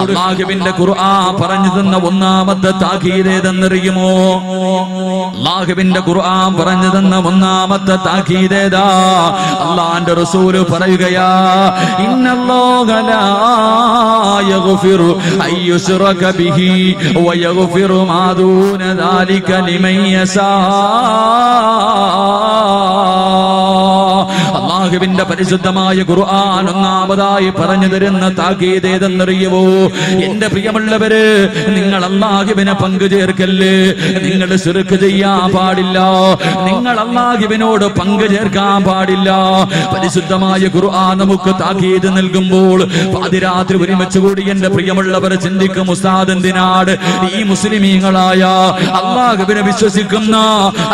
അല്ലാഹുവിന്റെ ഖുർആൻ പറഞ്ഞു തന്ന ഒന്നാമത്തെ താക്കീത് ഏതെന്നറിയുമോ? അല്ലാഹുവിന്റെ ഖുർആൻ പറഞ്ഞു തന്ന ഒന്നാമത്തെ താക്കീത് ഏതാ? അല്ലാഹുവിന്റെ റസൂൽ പറയുകയാ, ഇന്നല്ലാഹ ലാ യഗ്ഫിറു അയ്യുശ്റക ബിഹി വയഗ്ഫിറു മാ ദൂന ദാലിക ലിമൻ യശാ. അല്ലാഹുവിന്റെ പരിശുദ്ധമായ ഖുർആൻ ഒന്നാമതായി പറഞ്ഞു തരുന്ന താക്കീത് ഏതെന്നറിയുമോ? എന്റെ പ്രിയമുള്ളവര്, നിങ്ങൾ അല്ലാഹുവിനെ പങ്കു ചേർക്കല്ലേ. നിങ്ങൾ ശിർക്ക് ചെയ്യാൻ പാടില്ല. നിങ്ങൾ അല്ലാഹുവിനോട് പങ്കു ചേർക്കാൻ പാടില്ല. പരിശുദ്ധമായ ഖുർആൻ നമുക്ക് താക്കീത് നൽകുമ്പോൾ പാതിരാത്രി ഒരുമിച്ച് കൂടി എന്റെ പ്രിയമുള്ളവർ ചിന്തിക്കും, ഉസ്താദ് എന്തിനാണ് ഈ മുസ്ലിമീങ്ങളായ അല്ലാഹുവിനെ വിശ്വസിക്കുന്ന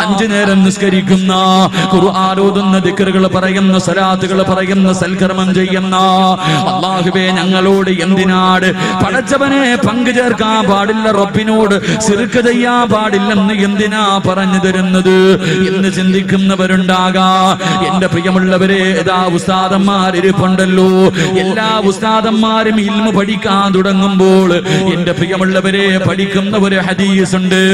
5 നേരം നിസ്കരിക്കുന്ന ഖുർആൻ ഓതുന്ന ദിക്റുകൾ പറയുന്ന സലാത്തുകൾ പറയുന്ന സൽക്കർമ്മം ചെയ്യുന്ന അല്ലാഹുവേ ഞങ്ങളോട് എന്തിനാണ് പടച്ചവനെ പങ്കു ചേർക്കാൻ പാടില്ല, റബ്ബിനോട് ശിർക്ക് ചെയ്യാൻ പാടില്ലെന്ന് എന്തിനാ പറഞ്ഞു തരുന്നത് എന്ന് ചിന്തിക്കുന്നവരുണ്ടാകാ. എന്റെ പ്രിയമുള്ളവരെ, ഏതാ ഉസ്താദന്മാരിപ്പുണ്ടല്ലോ. എല്ലാ ഉസ്താദന്മാരും ഇൽമു പഠിക്കാൻ തുടങ്ങുമ്പോൾ എന്റെ പ്രിയമുള്ളവരെ പഠിക്കുന്ന ഒരു ഹദീസ് ഉണ്ട്.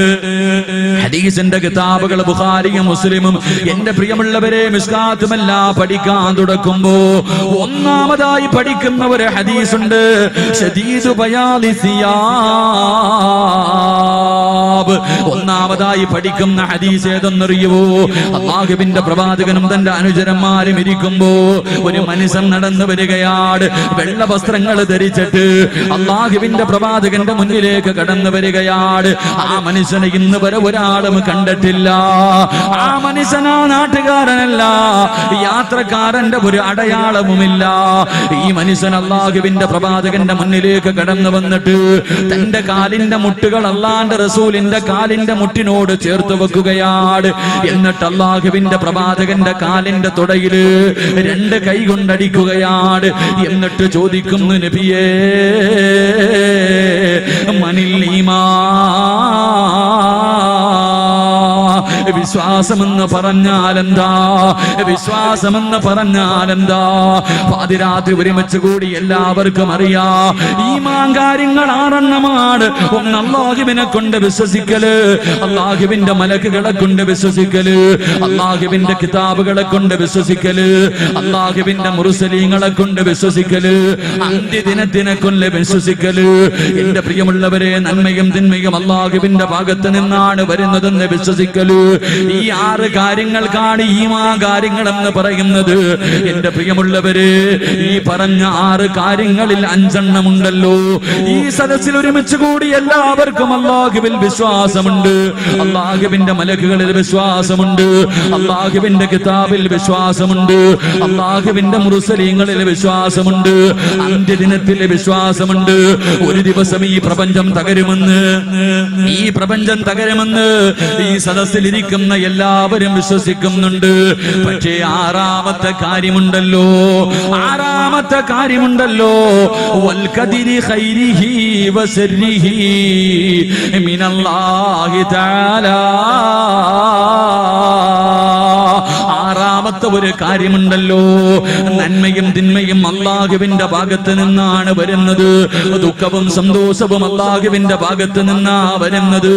ഹദീസിന്റെ കിതാബുകൾ ബുഖാരിയും മുസ്ലിമും എന്റെ പ്രിയമുള്ളവരെ മിസ്കാത്തുമെല്ലാം പഠിക്കാൻ തുടങ്ങുമ്പോ ഒന്നാമതായി പഠിക്കുന്ന ഒരു ഹദീസ് ഉണ്ട്. ശദീദു ബയാദി സിയാബ്. ഒന്നാമതായി പഠിക്കുന്ന ഹദീസ് ഏതെന്നറിയുവോ? അല്ലാഹുവിന്റെ പ്രവാചകനും തന്റെ അനുചരന്മാരും ഇരിക്കുമ്പോ ഒരു മനുഷ്യൻ നടന്നു വരികയാണ്. വെള്ള വസ്ത്രങ്ങൾ ധരിച്ചിട്ട് അല്ലാഹുവിന്റെ പ്രവാചകന്റെ മുന്നിലേക്ക് കടന്നു വരികയാണ്. ആ മനുഷ്യനെ ഇന്ന് വരെ ഒരാളും കണ്ടിട്ടില്ല. ആ മനുഷ്യൻ ആ നാട്ടുകാരനല്ല, യാത്രക്കാരന്റെ ഒരു അടയാളവുമില്ല. ഈ മനുഷ്യൻ അല്ലാഹുവിന്റെ പ്രവാചകന്റെ മുന്നിലേക്ക് കടന്നു വന്നിട്ട് തന്റെ കാലിന്റെ മുട്ടുകൾ അല്ലാഹുവിന്റെ റസൂലിന്റെ കാലിന്റെ മുട്ടിനോട് ചേർത്ത് വെക്കുകയാണ്. എന്നിട്ട് അല്ലാഹുവിന്റെ പ്രവാചകന്റെ കാലിന്റെ തുടയില് 2 കൈ കൊണ്ടടിക്കുകയാണ്. എന്നിട്ട് ചോദിക്കുന്നു, നബിയേ മനിൽ ഈമാൻ, വിശ്വാസമെന്ന് പറഞ്ഞാൽ എന്താ? വിശ്വാസമെന്ന് പറഞ്ഞാൽ എന്താ? പാതിരാത്രി ഒരുമിച്ച് കൂടി എല്ലാവർക്കും അറിയാം ഈമാൻ കാര്യങ്ങൾ 6 ഒന്ന് അല്ലാഹുവിനെ കൊണ്ട് വിശ്വസിക്കല്, അല്ലാഹുവിന്റെ മലക്കുകളെ കൊണ്ട് വിശ്വസിക്കല്, അല്ലാഹുവിന്റെ കിതാബുകളെ കൊണ്ട് വിശ്വസിക്കല്, അല്ലാഹുവിന്റെ മുർസലീങ്ങളെ കൊണ്ട് വിശ്വസിക്കല്, അന്ത്യദിനത്തിനെ കൊണ്ട് വിശ്വസിക്കല്. എന്റെ പ്രിയമുള്ളവരെ, നന്മയും തിന്മയും അല്ലാഹുവിന്റെ ഭാഗത്ത് നിന്നാണ് വരുന്നതെന്ന് വിശ്വസിക്കല്. ഈ 6 കാര്യങ്ങൾക്കാണ് ഈമാൻ കാര്യങ്ങൾ എന്ന് പറയുന്നത്. എന്റെ പ്രിയമുള്ളവരെ, ഈ പറഞ്ഞ 6 കാര്യങ്ങളിൽ 5 ഉണ്ടല്ലോ. ഈ സദസ്സിൽ ഒരുമിച്ച് കൂടി എല്ലാവർക്കും അല്ലാഹുവിൽ വിശ്വാസമുണ്ട്, അല്ലാഹുവിന്റെ മലക്കുകളിൽ വിശ്വാസമുണ്ട്, അല്ലാഹുവിന്റെ കിതാബിൽ വിശ്വാസമുണ്ട്, അല്ലാഹുവിന്റെ മുർസലീങ്ങളിൽ വിശ്വാസമുണ്ട്, അന്ത്യദിനത്തിൽ വിശ്വാസമുണ്ട്. ഒരു ദിവസം ഈ പ്രപഞ്ചം തകരുമെന്ന് ഈ സദസ്സിൽ ഇരിക്കുന്ന എല്ലാവരും വിശ്വസിക്കുന്നുണ്ട്. പക്ഷേ 6ാമത്തെ കാര്യമുണ്ടല്ലോ, വൽ ഖദരി ഖൈരിഹി വശർരിഹി മിനല്ലാഹി തആല. 6ാമത്തെ ഒരു കാര്യമുണ്ടല്ലോ, നന്മയും തിന്മയും അല്ലാഹുവിന്റെ ഭാഗത്ത് നിന്നാണ് വരുന്നത്. ദുഃഖവും സന്തോഷവും അല്ലാഹുവിന്റെ ഭാഗത്ത് നിന്നാ വരുന്നത്.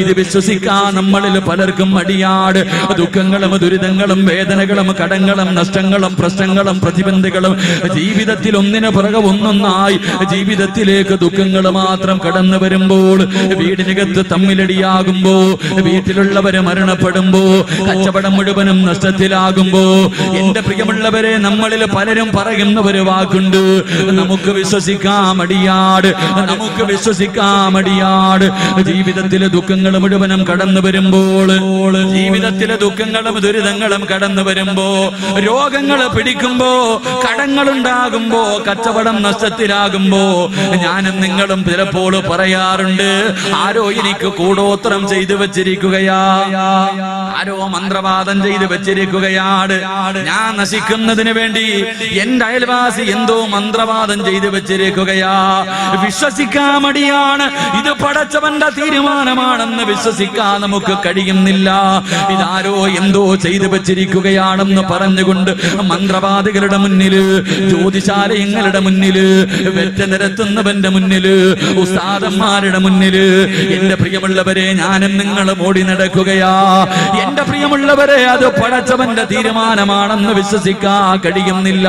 ഇത് വിശ്വസിക്കാൻ നമ്മളിൽ പലർക്കും മടിയാട്. ദുഃഖങ്ങളും ദുരിതങ്ങളും വേദനകളും കടങ്ങളും നഷ്ടങ്ങളും പ്രശ്നങ്ങളും പ്രതിബന്ധങ്ങളും ജീവിതത്തിൽ ഒന്നിനു പുറകെ ഒന്നൊന്നായി ജീവിതത്തിലേക്ക് ദുഃഖങ്ങൾ മാത്രം കടന്നു വരുമ്പോൾ, വീടിനകത്ത് തമ്മിലടിയാകുമ്പോ, വീട്ടിലുള്ളവര് മരണപ്പെടുമ്പോ, കച്ചവടം മുഴുവനും നഷ്ടത്തിലാകുമ്പോ, എന്റെ പ്രിയമുള്ളവരെ, നമ്മളിൽ പലരും പറയുന്ന ഒരു വാക്കുണ്ട്, നമുക്ക് വിശ്വസിക്കാൻ മടിയാട്. ജീവിതത്തിലെ ദുഃഖങ്ങൾ മുഴുവനും കടന്നു വരുമ്പോൾ, ജീവിതത്തിലെ ദുഃഖങ്ങളും ദുരിതങ്ങളും കടന്നു വരുമ്പോ, രോഗങ്ങൾ പിടിക്കുമ്പോ, കടങ്ങളുണ്ടാകുമ്പോ, കച്ചവടം നഷ്ടത്തിലാകുമ്പോ, ഞാനും നിങ്ങളും ചിലപ്പോൾ പറയാറുണ്ട്, ആരോ എനിക്ക് കൂടോത്രം ചെയ്തു വെച്ചിരിക്കുകയാ, ആരോ മന്ത്രവാദം ചെയ്തു വെച്ചിരിക്കുകയാണ്, ഞാൻ നശിക്കുന്നതിന് വേണ്ടി എന്റെ അയൽവാസി എന്തോ മന്ത്രവാദം ചെയ്തു വെച്ചിരിക്കുകയാ. വിശ്വസിക്കാൻ മടിയാണ്. ഇത് പടച്ചവന്റെ തീരുമാനമാണെന്ന് വിശ്വസിക്കാൻ നമുക്ക് കഴിയുന്നില്ല. ഇതാരോ എന്തോ ചെയ്തു വെച്ചിരിക്കുകയാണെന്ന് പറഞ്ഞുകൊണ്ട് മന്ത്രവാദികളുടെ മുന്നില്, ജ്യോതിശാലയങ്ങളുടെ മുന്നില്, വെറ്റ നിരത്തുന്നവന്റെ മുന്നില്, ഉസ്താദന്മാരുടെ മുന്നില് എന്റെ പ്രിയമുള്ളവരെ ഞാനും നിങ്ങളും ഓടി നടക്കുകയാ. എന്റെ പ്രിയമുള്ളവരെ അത് പടച്ചവന്റെ തീരുമാനമാണെന്ന് വിശ്വസിക്കാൻ കഴിയുന്നില്ല.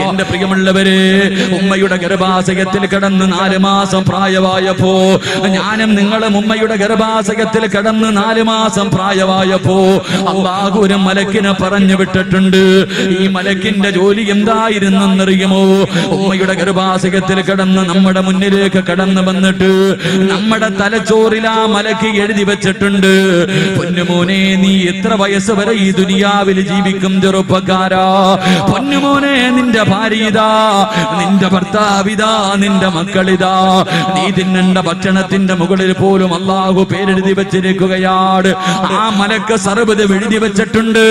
എന്റെ പ്രിയമുള്ളവരെ, ഉമ്മയുടെ ഗർഭാശയത്തിൽ കിടന്ന് 4 മാസം പ്രായമായപ്പോ, ഞാനും നിങ്ങളും ഉമ്മയുടെ ഗർഭാശയത്തിൽ കിടന്ന് 4 മാസം പ്രായമായപ്പോ അല്ലാഹു ഒരു മലക്കിനെ പറഞ്ഞു വിട്ടിട്ടുണ്ട്. ഈ മലക്കിന്റെ ജോലി എന്തായിരുന്നെന്നറിയുമോ? ഉമ്മയുടെ ഗർഭാശയത്തിൽ കിടന്ന് നമ്മുടെ മുന്നിലേക്ക് കടന്നു വന്നിട്ട് നമ്മുടെ തലച്ചോറിൽ ആ മലക്ക് എഴുതി വെച്ചിട്ടുണ്ട്, പൊന്നുമോനെ നീ എത്ര വയസ്സ് വരെ ഈ ദുനിയാവിൽ ജീവിക്കും ചെറുപ്പക്കാരാ? പൊന്നുമോനെ നിന്റെ ഭാര്യ ഇതാ, നിന്റെ ഭർത്താവിതാ, നിന്റെ മക്കളിതാ. നീ തിന്നേണ്ട ഭക്ഷണത്തിന്റെ മുകളിൽ പോലും അല്ലാഹു പേരെഴുതി വെച്ചിരിക്കുകയാണ്. ആ മലക്ക് സർവ്വത് എഴുതി വെച്ചിട്ടുണ്ട്.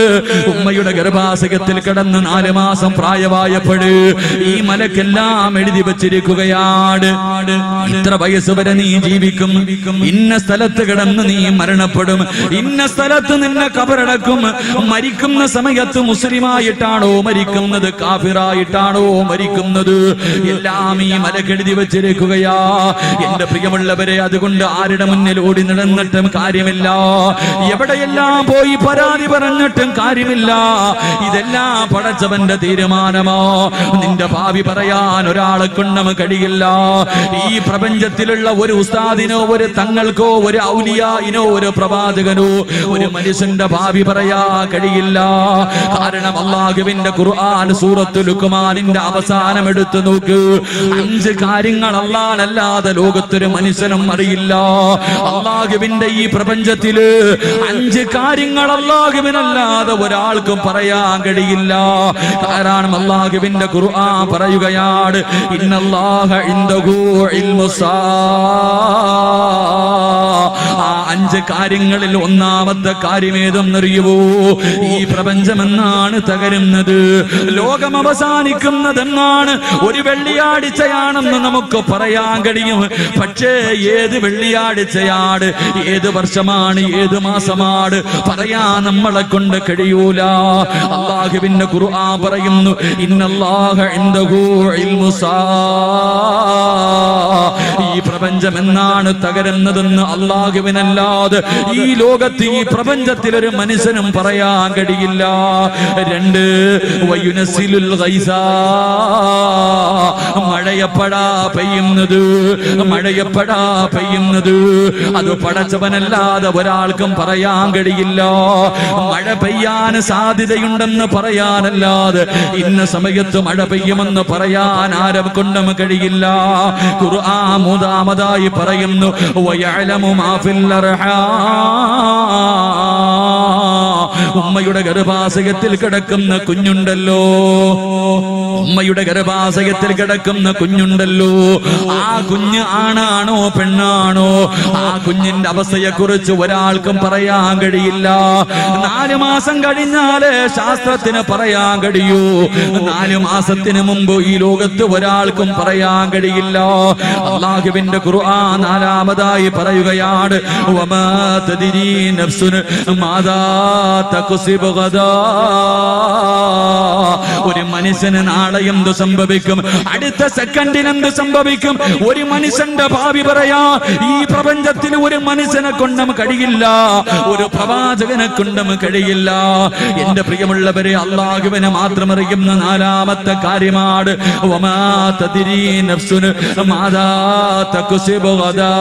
ഉമ്മയുടെ ഗർഭാശയത്തിൽ കിടന്ന് 4 മാസം പ്രായമായപ്പോഴ് ഈ മലക്കെല്ലാം എഴുതി വെച്ചിരിക്കുകയാണ്. ഇത്ര വയസ്സ് വരെ നീ ജീവിക്കും, ഇന്ന സ്ഥലത്ത് കിടന്ന് നീ മരണപ്പെടും, ഇന്ന സ്ഥലത്ത് നിന്നെ കബറടക്കും. മരിക്കുന്ന സമയത്ത് മുസ്ലിമായിട്ടാണോ മരിക്കുന്നത്, കാഫിറായിട്ടാണോ മരിക്കുന്നത്, എല്ലാം ഈ മലക്കെഴുതി വെച്ചിരിക്കുകയാ. എന്റെ പ്രിയമുള്ളവരെ, അതുകൊണ്ട് ആരുടെ മുന്നിൽ ഓടി നടന്നിട്ടും കാര്യമില്ല, എവിടെയെല്ലാം പോയി പരാതി പറഞ്ഞിട്ടും കാര്യമില്ല. ഇതെല്ലാം പടച്ചവന്റെ തീരുമാനമോ. നിന്റെ ഭാവി പറയാൻ ഒരാളെ കൊണ്ടും കഴിയില്ല. ഈ പ്രപഞ്ചത്തിലുള്ള ഒരു ഉസ്താദിനോ, ഒരു തങ്ങൾക്കോ, ഒരു ഔലിയായിനോ, ഒരു പ്രവാചകനോ ഒരു മനുഷ്യന്റെ ഭാവി പറയാ കഴിയില്ല. കാരണം അല്ലാഹുവിന്റെ ഖുർആൻ സൂറത്തുൽ ലുഖ്മാനിന്റെ അവസാനം എടുത്തു നോക്ക്. 5 കാര്യങ്ങൾ അല്ലാഹുവല്ലാതെ ലോകത്തൊരു മനുഷ്യനും അറിയില്ല. അല്ലാഹുവിന്റെ ഈ പ്രപഞ്ചത്തില് 5 കാര്യങ്ങൾ അല്ലാഹുവിനല്ലാതെ ഒരാൾക്കും പറയാൻ കഴിയില്ല. കാരണം അല്ലാഹുവിന്റെ ഖുർആൻ പറയുകയാണ്, ഇന്നല്ലാഹ ഇൻദഹു ഇൽമുസ്സാ. ആ 5 കാര്യങ്ങളിൽ ഒന്നാമത്തെ കാര്യം ഏതെന്നറിയുവോ? ഈ പ്രപഞ്ചമെന്നാണ് തകരുന്നത്, ലോകം അവസാനിക്കുന്നതെന്നാണ്. ഒരു വെള്ളിയാഴ്ചയാണെന്ന് നമുക്ക് പറയാൻ കഴിയും. പക്ഷേ ഏത് വെള്ളിയാഴ്ചയാണ്, ഏത് വർഷമാണ്, ഏത് മാസമാണ് പറയാൻ നമ്മളെ കൊണ്ട് കഴിയൂല. അല്ലാഹുവിന്റെ ഖുർആൻ പറയുന്നു, ഇന്നല്ലാഹ ഇൻദഹു ഇൽമുസ്സാ. ഈ പ്രപഞ്ചം എന്നാണ് തകരുന്നതെന്ന് അല്ലാഹുവിനല്ലാതെ ഈ ലോകത്ത്, ഈ പ്രപഞ്ചത്തിൽ ഒരു മനുഷ്യനും പറയാൻ കഴിയില്ല. 2 വയുനസിലുൽ ഗൈസാ. മഴയപ്പടാ പെയ്യുന്നത്, മഴയപ്പടാ പെയ്യുന്നത് അത് പടച്ചവനല്ലാതെ ഒരാൾക്കും പറയാൻ കഴിയില്ല. മഴ പെയ്യാൻ സാധ്യതയുണ്ടെന്ന് പറയാനല്ലാതെ ഇന്ന സമയത്ത് മഴ പെയ്യുമെന്ന് പറയാൻ ആരും കൊണ്ടും കഴിയില്ല. ഖുർആൻ മൂന്നാമതായി പറയുന്നു, വയഅലമു മാ ഫിൽ അർഹാം. ഉമ്മയുടെ ഗർഭാശയത്തിൽ കിടക്കുന്ന കുഞ്ഞുണ്ടല്ലോ, ഉമ്മയുടെ ഗർഭാശയത്തിൽ കിടക്കുന്ന കുഞ്ഞുണ്ടല്ലോ, ആ കുഞ്ഞ് ആണാണോ പെണ്ണാണോ, ആ കുഞ്ഞിന്റെ അവസ്ഥയെ കുറിച്ച് ഒരാൾക്കും പറയാൻ കഴിയില്ല. 4 മാസം കഴിഞ്ഞാലേ ശാസ്ത്രത്തിന് പറയാൻ കഴിയൂ. 4 മാസത്തിന് മുമ്പ് ഈ ലോകത്ത് ഒരാൾക്കും പറയാൻ കഴിയില്ല. അല്ലാഹുവിന്റെ ഖുർആൻ 4-മതായി പറയുകയാണ്, വമാ തദ്രീ നഫ്സുൻ മാദാ തക്സിബു ഗദാ. ഒരു മനുഷ്യന് നാളെ എന്ത് സംഭവിക്കും, അടുത്ത സെക്കൻഡിൽ എന്ത് സംഭവിക്കും, ഒരു മനുഷ്യന്റെ ഭാവി പറയാ ഈ പ്രപഞ്ചത്തിൽ ഒരു മനുഷ്യനെ കൊണ്ടും കഴിയില്ല, ഒരു പ്രവാചകനെ കൊണ്ടും കഴിയില്ല. എന്റെ പ്രിയമുള്ളവരെ, അല്ലാഹുവിനെ മാത്രം അറിയുന്ന 4-മത്തെ കാര്യമാണ് വമാ തദ്രീ നഫ്സുൻ മാദാ തക്സിബു ഗദാ.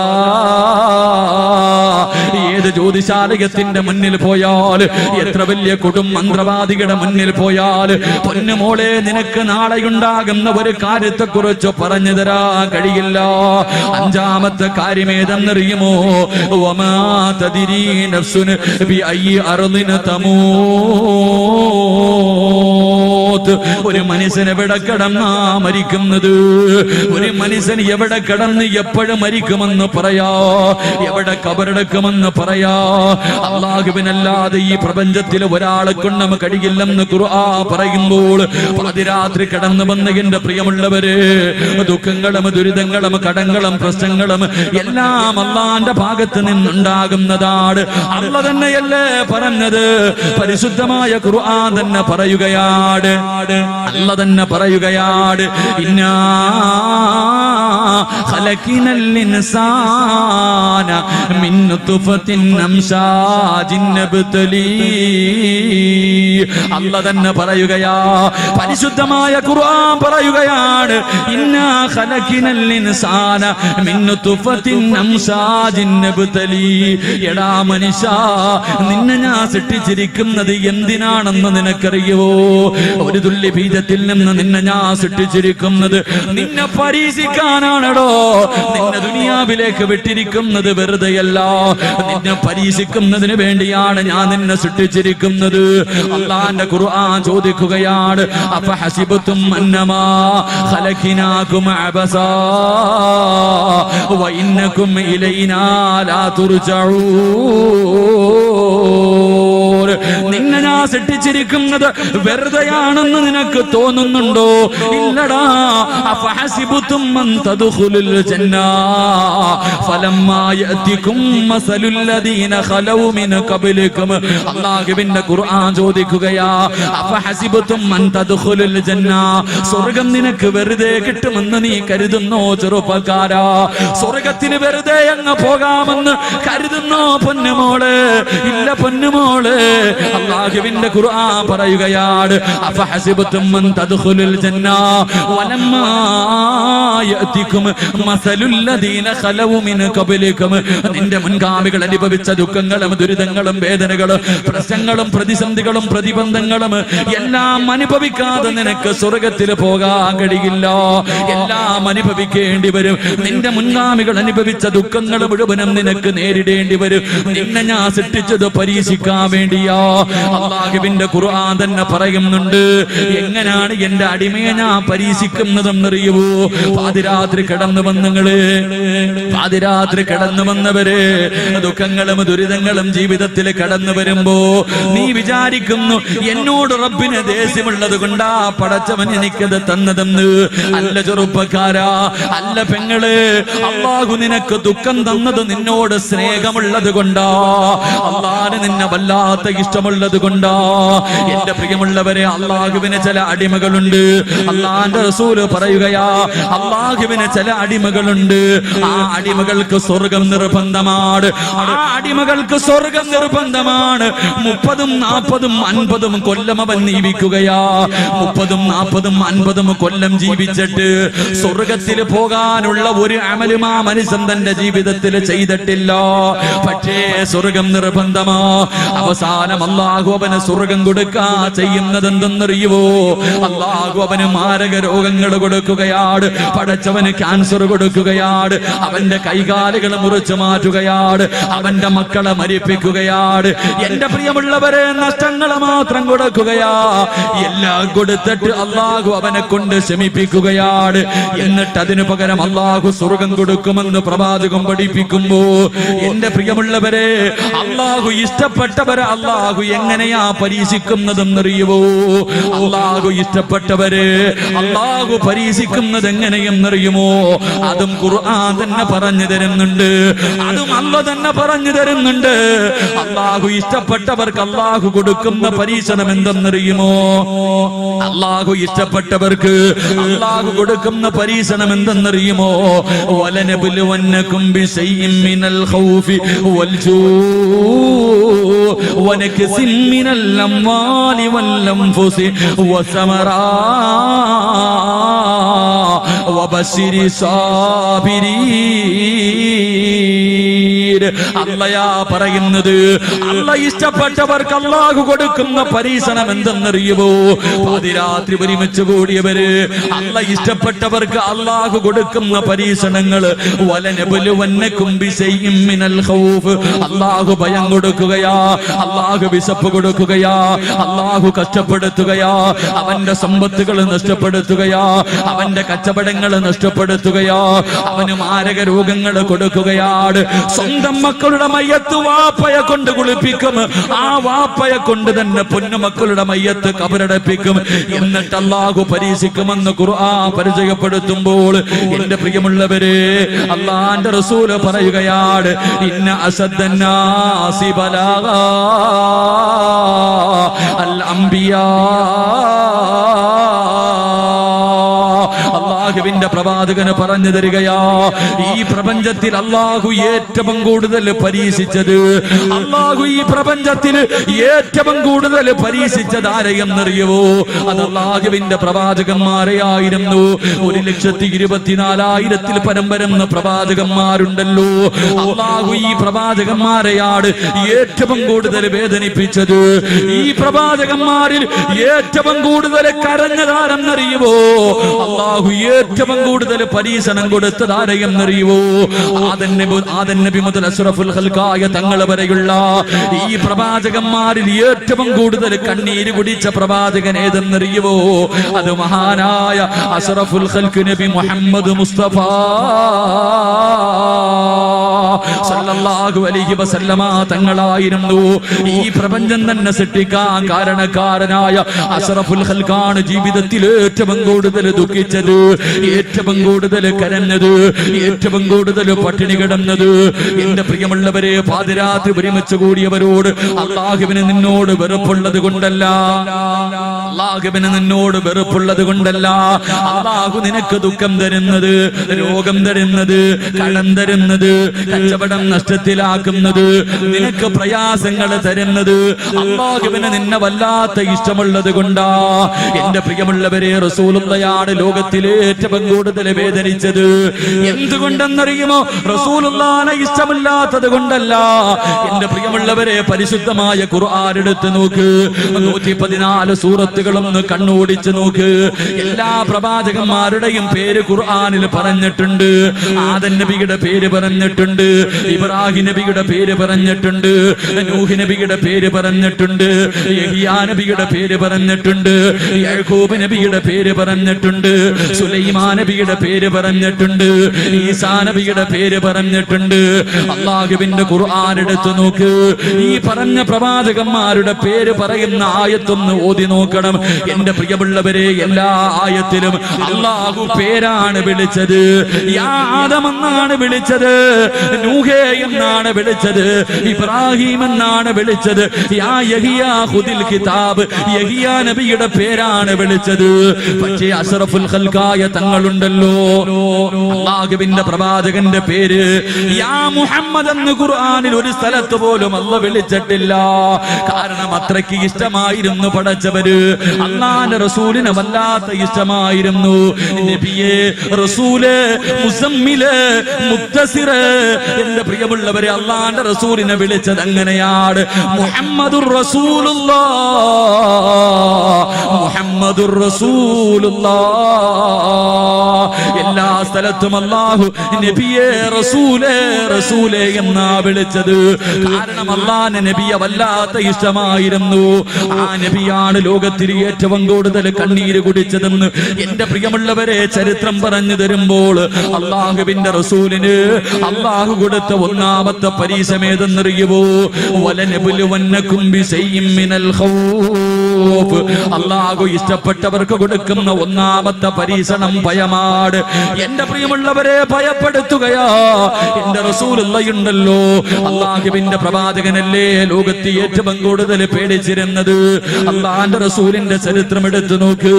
ഏത് ജ്യോതിശാലയത്തിന്റെ മുന്നിൽ പോയാൽ, എത്ര വലിയ കൊടും മന്ത്രവാദികളുടെ മുന്നിൽ പോയാൽ, പൊന്നുമോളെ നിനക്ക് നാളെയുണ്ടാകുന്ന ഒരു കാര്യത്തെ കുറിച്ച് പറഞ്ഞു തരാൻ കഴിയില്ല. 5-മത്തെ കാര്യം ഏതെന്നറിയുമോ? വമാ തദ്രീ നഫ്സുൻ ബിഅയ്യി അർദിൻ തമൂത്. മൗത്ത്. ഒരു മനുഷ്യൻ എവിടെ കിടന്നാ മരിക്കുന്നത്? ഒരു മനുഷ്യൻ എവിടെ കിടന്ന് എപ്പോഴും മരിക്കുമെന്ന് പറയാ, എവിടെ കബറടക്കുമെന്ന് പറയാ? അല്ലാഹുവിനല്ലാതെ ഈ പ്രപഞ്ചത്തിൽ ഒരാളെ കൊണ്ട് നമുക്ക് കഴിയില്ലെന്ന് ഖുർആൻ പറയുമ്പോൾ പാതിരാത്രി കടന്നു വന്ന എന്റെ പ്രിയമുള്ളവര്, ദുഃഖങ്ങളും ദുരിതങ്ങളും കടങ്ങളും പ്രശ്നങ്ങളും എല്ലാം അള്ളാന്റെ ഭാഗത്ത് നിന്നുണ്ടാകുന്നതാണ്. അള്ളാഹ് തന്നെയല്ലേ പറഞ്ഞത്? പരിശുദ്ധമായ ഖുർആൻ തന്നെ പറയുകയാണ്, അള്ളാഹ് തന്നെ പറയുകയാണ്, ഇന്നാ ഖലഖനൽ ഇൻസാന മിൻ നുത്ഫത്തിൻ അംശാജിൻ നബ്തലി. അള്ളാഹ് തന്നെ പറയുകയാ, പരിശുദ്ധമായ ഖുർആൻ പറയുകയാണ്, ഇന്നാ ഖലഖനൽ ഇൻസാന മിൻ നുത്ഫത്തിൻ അംശാജിൻ നബ്തലി. എടാ മനുഷ്യാ, നിന്നെ ഞാൻ സൃഷ്ടിച്ചിരിക്കുന്നത് എന്തിനാണെന്ന് നിനക്കറിയുവോ? ഒരു തുള്ളി ബീജത്തിൽ നിന്ന് നിന്നെ ഞാൻ സൃഷ്ടിച്ചിരിക്കുന്നത് നിന്നെ പരീക്ഷിക്കാനാണോ? നിന്നെ ദുനിയാവിലേക്ക് വിട്ടിരിക്കുന്നത് വെറുതെയല്ല, നിന്നെ പരീക്ഷിക്കുന്നതിന് വേണ്ടിയാണ് ഞാൻ നിന്നെ സൃഷ്ടിച്ചിരിക്കുന്നത്. അല്ലാഹുവിന്റെ ഖുർആൻ ചോദിക്കുകയാണ്, അഫഹസിബതും അന്നമാ ഖലഖനാകും അബസാ വഇന്നകും ഇലൈനാ ലാ തുർജഊൻ. നിന്നെ ഞാൻ സൃഷ്ടിച്ചിരിക്കുന്നത് വെറുതെയാണെന്ന് നിനക്ക് തോന്നുന്നുണ്ടോ? ഇല്ലടാ. അഫഹസിബതും അൻ തദ്ഖുലുൽ ജന്ന ഫലമ്മാ യഅതികും മസലുൽ ലദീന ഖലൗ മിൻ ഖബ്ലികും. അല്ലാഹുവിന്റെ ഖുർആൻ ചോദിക്കുകയാ, അഫഹസിബതും അൻ തദ്ഖുലുൽ ജന്ന, സ്വർഗ്ഗം നിനക്ക് വെറുതെ കിട്ടുമെന്ന് നീ കരുതുന്നോ ചെറുപ്പക്കാരാ? സ്വർഗ്ഗത്തിന് വെറുതെ അങ്ങ് പോകാമെന്ന് കരുതുന്നോ പൊന്നുമോള്? ഇല്ല പൊന്നുമോള്. അല്ലാഹുവിന്റെ ഖുർആൻ പറയുകയാണ്, അഫഹസിബതും അൻ തദ്ഖുലുൽ ജന്ന വലമ്മാ യഅതികും മസലുൽ ലദീന ഖലൗ മിൻ ഖബ്ലികും. നിന്റെ മുൻഗാമികൾ അനുഭവിച്ച ദുഃഖങ്ങളും ദുരിതങ്ങളും വേദനകളും പ്രശ്നങ്ങളും പ്രതിസന്ധികളും പ്രതിബന്ധങ്ങളും എല്ലാം അനുഭവിക്കാതെ നിനക്ക് സ്വർഗ്ഗത്തിൽ പോകാൻ കഴിയില്ല. എല്ലാം അനുഭവിക്കേണ്ടി വരും. നിന്റെ മുൻഗാമികൾ അനുഭവിച്ച ദുഃഖങ്ങൾ മുഴുവനും നിനക്ക് നേരിടേണ്ടി വരും. നിന്നെ ഞാൻ സൃഷ്ടിച്ചത് പരീക്ഷിക്കാൻ വേണ്ടിയാ. അല്ലാഹുവിന്റെ ഖുർആൻ തന്നെ പറയുന്നുണ്ട്, എങ്ങനെയാണ് എന്റെ അടിമയെ ഞാൻ പരീക്ഷിക്കുന്നതെന്നറിയുവോ? പാതിരാത്രി കടന്നു വന്നങ്ങള്, പാതിരാത്രി കടന്നു വന്നവര് ദുഃഖങ്ങളും ദുരിതങ്ങളും ജീവിതത്തിൽ കടന്നു വരുമ്പോ നീ വിചാരിക്കുന്നു എന്നോട് റബ്ബിന് ദേഷ്യമുള്ളത് കൊണ്ടാ പടച്ചവൻ എനിക്കത് തന്നതെന്ന്. അല്ല ചെറുപ്പക്കാരാ, അല്ല പെങ്ങള്. അല്ലാഹു നിനക്ക് ദുഃഖം തന്നത് നിന്നോട് സ്നേഹമുള്ളത് കൊണ്ടാ, അല്ലാഹുവിന് നിന്നെ വല്ലാത്ത ഇഷ്ടമുള്ളത് കൊണ്ടാ. എന്റെ പ്രിയമുള്ളവരെ, അല്ലാഹുവിന് ചില അടിമകളുണ്ട്. അല്ലാഹുവിന്റെ റസൂല് പറയുകയാ, അല്ലാഹുവിന് ചില അടിമകളുണ്ട്. ആ അടിമകൾക്ക് സ്വർഗം നിർബന്ധമാണ്. ആ അടിമകൾക്ക് സ്വർഗം നിർബന്ധമാണ്. 30, 40, 50 കൊല്ലം അവൻ ജീവിക്കുകയാ. 30, 40, 50 കൊല്ലം ജീവിച്ചിട്ട് സ്വർഗത്തിൽ പോകാനുള്ള ഒരു അമലും ആ മനുഷ്യൻ തന്റെ ജീവിതത്തിൽ ചെയ്തിട്ടില്ല. പക്ഷേ സ്വർഗം നിർബന്ധമാ. അവസാനം അല്ലാഹു അവന് സ്വർഗം കൊടുക്കാ ചെയ്യുന്നത് എന്തെന്നറിയുവോ? അല്ലാഹു അവന് മാരക രോഗങ്ങൾ കൊടുക്കുകയാണ്. പടച്ചവന് ക്യാൻസർ കൊടുക്കുകയാണ്. അവന്റെ കൈകാലുകൾ മുറിച്ചു മാറ്റുകയാണ്. അവന്റെ മക്കളെ മരിപ്പിക്കുകയാണ്. എന്റെ പ്രിയമുള്ളവരെ, നഷ്ടങ്ങളെ മാത്രം കൊടുക്കുകയാ. എല്ലാം കൊടുത്തിട്ട് അല്ലാഹു അവനെ കൊണ്ട് ശമിപ്പിക്കുകയാണ്. എന്നിട്ട് അതിനു പകരം അല്ലാഹു സ്വർഗം കൊടുക്കുമെന്ന് പ്രവാചകം പഠിപ്പിക്കുമ്പോ എന്റെ പ്രിയമുള്ളവരെ, അല്ലാഹു ഇഷ്ടപ്പെട്ടവരെ അല്ലാഹു എങ്ങനെയാ പരീക്ഷിക്കുന്നതെന്നറിയുവോ? അല്ലാഹു ഇഷ്ടപ്പെട്ടവരെ അല്ലാഹു പരീക്ഷിക്കുന്നത് എങ്ങനെയെന്നറിയുമോ? അതും ഖുർആൻ തന്നെ പറഞ്ഞു തരുന്നുണ്ട്. അതും അല്ലാഹു തന്നെ പറഞ്ഞു തരുന്നുണ്ട്. അല്ലാഹു ഇഷ്ടപ്പെട്ടവർക്ക് അല്ലാഹു കൊടുക്കുന്ന പരീക്ഷണം എന്തെന്നറിയുമോ? അല്ലാഹു ഇഷ്ടപ്പെട്ടവർക്ക് അല്ലാഹു കൊടുക്കുന്ന പരീക്ഷണം എന്തെന്നറിയുമോ? വലനബ്ലുവന്നകും ബിശൈഇൻ മിനൽ ഖൗഫി വൽജൂഇ വനക്സിൻ മിനൽ അംവാലി വൽ അൻഫുസി വസമറാ വബശിരി സാബിരീൻ. അള്ളയാ പറയുന്നത്. അള്ള ഇഷ്ടപ്പെട്ടവർക്ക് അള്ളാഹു കൊടുക്കുന്ന പരീക്ഷണം എന്തെന്നറിയുമോ? പാതിരാത്രി ഒരുമിച്ച് കൂടിയവര് അള്ള ഇഷ്ടപ്പെട്ടവർക്ക് അള്ളാഹു കൊടുക്കുന്ന പരീക്ഷണങ്ങൾ വലനബലുവന്നകും ബിശൈഇൻ മിനൽ ഖൗഫ്. അള്ളാഹു ഭയം കൊടുക്കുകയാ, അള്ളാഹു വിശപ്പ് കൊടുക്കുകയാ, അള്ളാഹു കഷ്ടപ്പെടുത്തുകയാ, അവന്റെ സമ്പത്തുകൾ നഷ്ടപ്പെടുത്തുകയാ, അവന്റെ കച്ചവടങ്ങൾ നഷ്ടപ്പെടുത്തുകയാ, അവന് മാരക രോഗങ്ങൾ കൊടുക്കുകയാണ്. സ്വന്തം മക്കളുടെ മയ്യത്ത് വാപ്പയെ കൊണ്ട് കുളിപ്പിക്കും, ആ വാപ്പയെ കൊണ്ട് തന്നെ പൊന്നുമക്കളുടെ മയ്യത്ത് കബറടപ്പിക്കും. എന്നിട്ട് അല്ലാഹു പരീക്ഷിക്കുമെന്ന് ഖുർആൻ പരിചയപ്പെടുത്തുമ്പോൾ എന്റെ പ്രിയമുള്ളവരെ, അല്ലാഹുവിന്റെ റസൂൽ പറയുകയാണ്, ഇന്ന അസദ്ദന്നാസി ബലാഗാ അൽ അംബിയാ. അല്ലാഹുവിന്റെ പ്രവാചകന് പറഞ്ഞു തരികയാ, ഈ പ്രപഞ്ചത്തിൽ അല്ലാഹു ഏറ്റവും കൂടുതൽ പരീക്ഷിച്ചത്, അല്ലാഹു ഈ പ്രപഞ്ചത്തിൽ ഏറ്റവും കൂടുതൽ പരീക്ഷിച്ചത് ആരെയെന്നറിയുവോ? അത് അല്ലാഹുവിന്റെ പ്രവാചകന്മാരെ ആയിരുന്നു. 1,24,000 പരം വരുന്ന പ്രവാചകന്മാരുണ്ടല്ലോ. അല്ലാഹു ഈ പ്രവാചകന്മാരെയാണ് ഏറ്റവും കൂടുതൽ വേദനിപ്പിച്ചത്. ഈ പ്രവാചകന്മാരിൽ ഏറ്റവും കൂടുതൽ കരഞ്ഞതാരെന്നറിയുവോ? അല്ലാഹു ഏറ്റവും കൂടുതൽ പരീക്ഷണം കൊടുത്തത് ആരെയെന്നറിയുവോ? ആദം നബി മുതൽ അഷ്റഫുൽ ഖൽഖായ തങ്ങൾ വരെയുള്ള ഈ പ്രവാചകന്മാരിൽ ഏറ്റവും കൂടുതൽ കണ്ണീര് കുടിച്ച പ്രവാചകൻ ഏതെന്നറിയുവോ? അത് മഹാനായ അഷ്റഫുൽ ഖൽഖ് നബി മുഹമ്മദ് മുസ്തഫ സല്ലല്ലാഹു അലൈഹി വസല്ലമ തങ്ങളായിരുന്നു. ഈ പ്രപഞ്ചം തന്നെ സൃഷ്ടിക്കാൻ കാരണക്കാരനായ അഷ്റഫുൽ ഖൽഖാണ് ജീവിതത്തിൽ ഏറ്റവും കൂടുതൽ ദുഃഖിച്ചത്, ഏറ്റവും കൂടുതൽ കരഞ്ഞത്, ഏറ്റവും കൂടുതൽ പട്ടിണി കിടന്നത്. എന്റെ പ്രിയമുള്ളവരെ, പാതിരാത്രി ഒരുമിച്ച് കൂടിയവരോട് അല്ലാഹുവിന് നിന്നോട് വെറുപ്പുള്ളത് കൊണ്ടല്ല, അല്ലാഹുവിന് നിന്നോട് വെറുപ്പുള്ളത് കൊണ്ടല്ല. അല്ലാഹു നിനക്ക് ദുഃഖം തരുന്നത്, രോഗം തരുന്നത്, കടം തരുന്നത്, കച്ചവടം നഷ്ടത്തിലാക്കുന്നത്, നിനക്ക് പ്രയാസങ്ങൾ തരുന്നത് അല്ലാഹുവിന് നിന്നെ വല്ലാത്ത ഇഷ്ടമുള്ളത് കൊണ്ടാ. എന്റെ പ്രിയമുള്ളവരെ, റസൂലുള്ളാഹിയാണ് ലോകത്തിലെ ഏറ്റവും കൂടുതൽ വേദനിച്ചത്. എന്തുകൊണ്ടെന്നറിയുമോ? റസൂലുള്ളാഹിനെ ഇഷ്ടമില്ലാത്തത് കൊണ്ടല്ല. എന്റെ പ്രിയമുള്ളവരെ, പരിശുദ്ധമായ ഖുർആൻ എടുത്ത് നോക്ക്, 114 സൂറത്തുകളൊന്ന് കണ്ണോടിച്ച് നോക്ക്. എല്ലാ പ്രവാചകന്മാരുടെയും പേര് ഖുർആനിൽ പറഞ്ഞിട്ടുണ്ട്. ആദം നബിയുടെ പേര് പറഞ്ഞിട്ടുണ്ട്, ഇബ്രാഹിം നബിയുടെ പേര് പറഞ്ഞിട്ടുണ്ട്, നൂഹ് നബിയുടെ പേര് പറഞ്ഞിട്ടുണ്ട്, യഹ്യാ നബിയുടെ പേര് പറഞ്ഞിട്ടുണ്ട്, യാക്കൂബ് നബിയുടെ പേര് പറഞ്ഞിട്ടുണ്ട്, സുലൈമാൻ നബിയുടെ പേര് പറഞ്ഞിട്ടുണ്ട്, ഈസാ നബിയുടെ പേര് പറഞ്ഞിട്ടുണ്ട്. അല്ലാഹുവിന്റെ ഖുർആൻ എടുത്തു നോക്ക്. ഈ പറഞ്ഞ പ്രവാചകന്മാരുടെ പേര് പറയുന്ന ആയത്തൊന്ന് ഓതി നോക്കണം. എന്റെ പ്രിയമുള്ളവരെ, എല്ലാ ആയത്തിലും അല്ലാഹു പേരാണ് വിളിച്ചത്. യാ ആദം എന്നാണ് വിളിച്ചത്, നൂഹേ എന്നാണ് വിളിച്ചത്, ഇബ്രാഹിം എന്നാണ് വിളിച്ചത്, യാ യഹ്യാ ഖുദിൽ കിതാബ്, യഹ്യാ നബിയുടെ പേരാണ് വിളിച്ചത്. പക്ഷേ അഷ്റഫുൽ ഖൽഖായ തങ്ങളുണ്ടല്ലോ, അല്ലാഹുവിന്റെ പ്രവാചകന്റെ പേര് യാ മുഹമ്മദ് എന്ന് ഖുർആനിൽ ഒരു സ്ഥലത്ത് പോലും അല്ലാഹു വിളിച്ചിട്ടില്ല. കാരണം അത്രയ്ക്ക് ഇഷ്ടമായിരുന്നു പടച്ചവര്. അല്ലാഹുവിന്റെ റസൂലിനെ വല്ലാത്ത ഇഷ്ടമായിരുന്നു. നബിയെ, റസൂലേ, മുസമ്മിലേ, മുദ്ദസിറേ. എന്റെ പ്രിയമുള്ളവരെ, അല്ലാഹുവിന്റെ റസൂലിനെ വിളിച്ചത് അങ്ങനെയാണ്, മുഹമ്മദുർ റസൂലുള്ളാഹ്, മുഹമ്മദുർ റസൂലുള്ളാഹ്. എല്ലാ സ്ഥലത്തും അല്ലാഹു നബിയെ, റസൂലേ, റസൂലേ എന്നാ വിളിച്ചത്. കാരണം അല്ലാഹുവിന്റെ നബിയെ വല്ലാത്ത ഇഷ്ടമായിരുന്നു. ആ നബിയാണ് ലോകത്തിൽ ഏറ്റവും കൂടുതൽ കണ്ണീര് കുടിച്ചതെന്ന് എന്റെ പ്രിയമുള്ളവരെ ചരിത്രം പറഞ്ഞു തരുമ്പോൾ അല്ലാഹുവിന്റെ റസൂലിന് അല്ലാഹു കൊടുത്ത ഒന്നാമത്തെ പരീക്ഷമേതെന്നറിയുമോ? വലനബലുവന്നകും ബിശൈഇൻ മിനൽ ഖൗഫ്. അല്ലാഹു ഇഷ്ടപ്പെട്ടവർക്ക് കൊടുക്കുന്ന ഒന്നാമത്തെ പരീക്ഷണം ഭയമാണ്. എന്റെ പ്രിയമുള്ളവരെ, ഭയപ്പെടുത്തുകയാ. എന്റെ റസൂലുള്ളാഹിയുണ്ടല്ലോ, അല്ലാഹുവിന്റെ പ്രവാചകനല്ലേ ലോകത്ത് ഏറ്റവും കൂടുതൽ പേടിച്ചിരുന്നത്. അല്ലാഹുവിന്റെ റസൂലിന്റെ ചരിത്രം എടുത്തു നോക്ക്.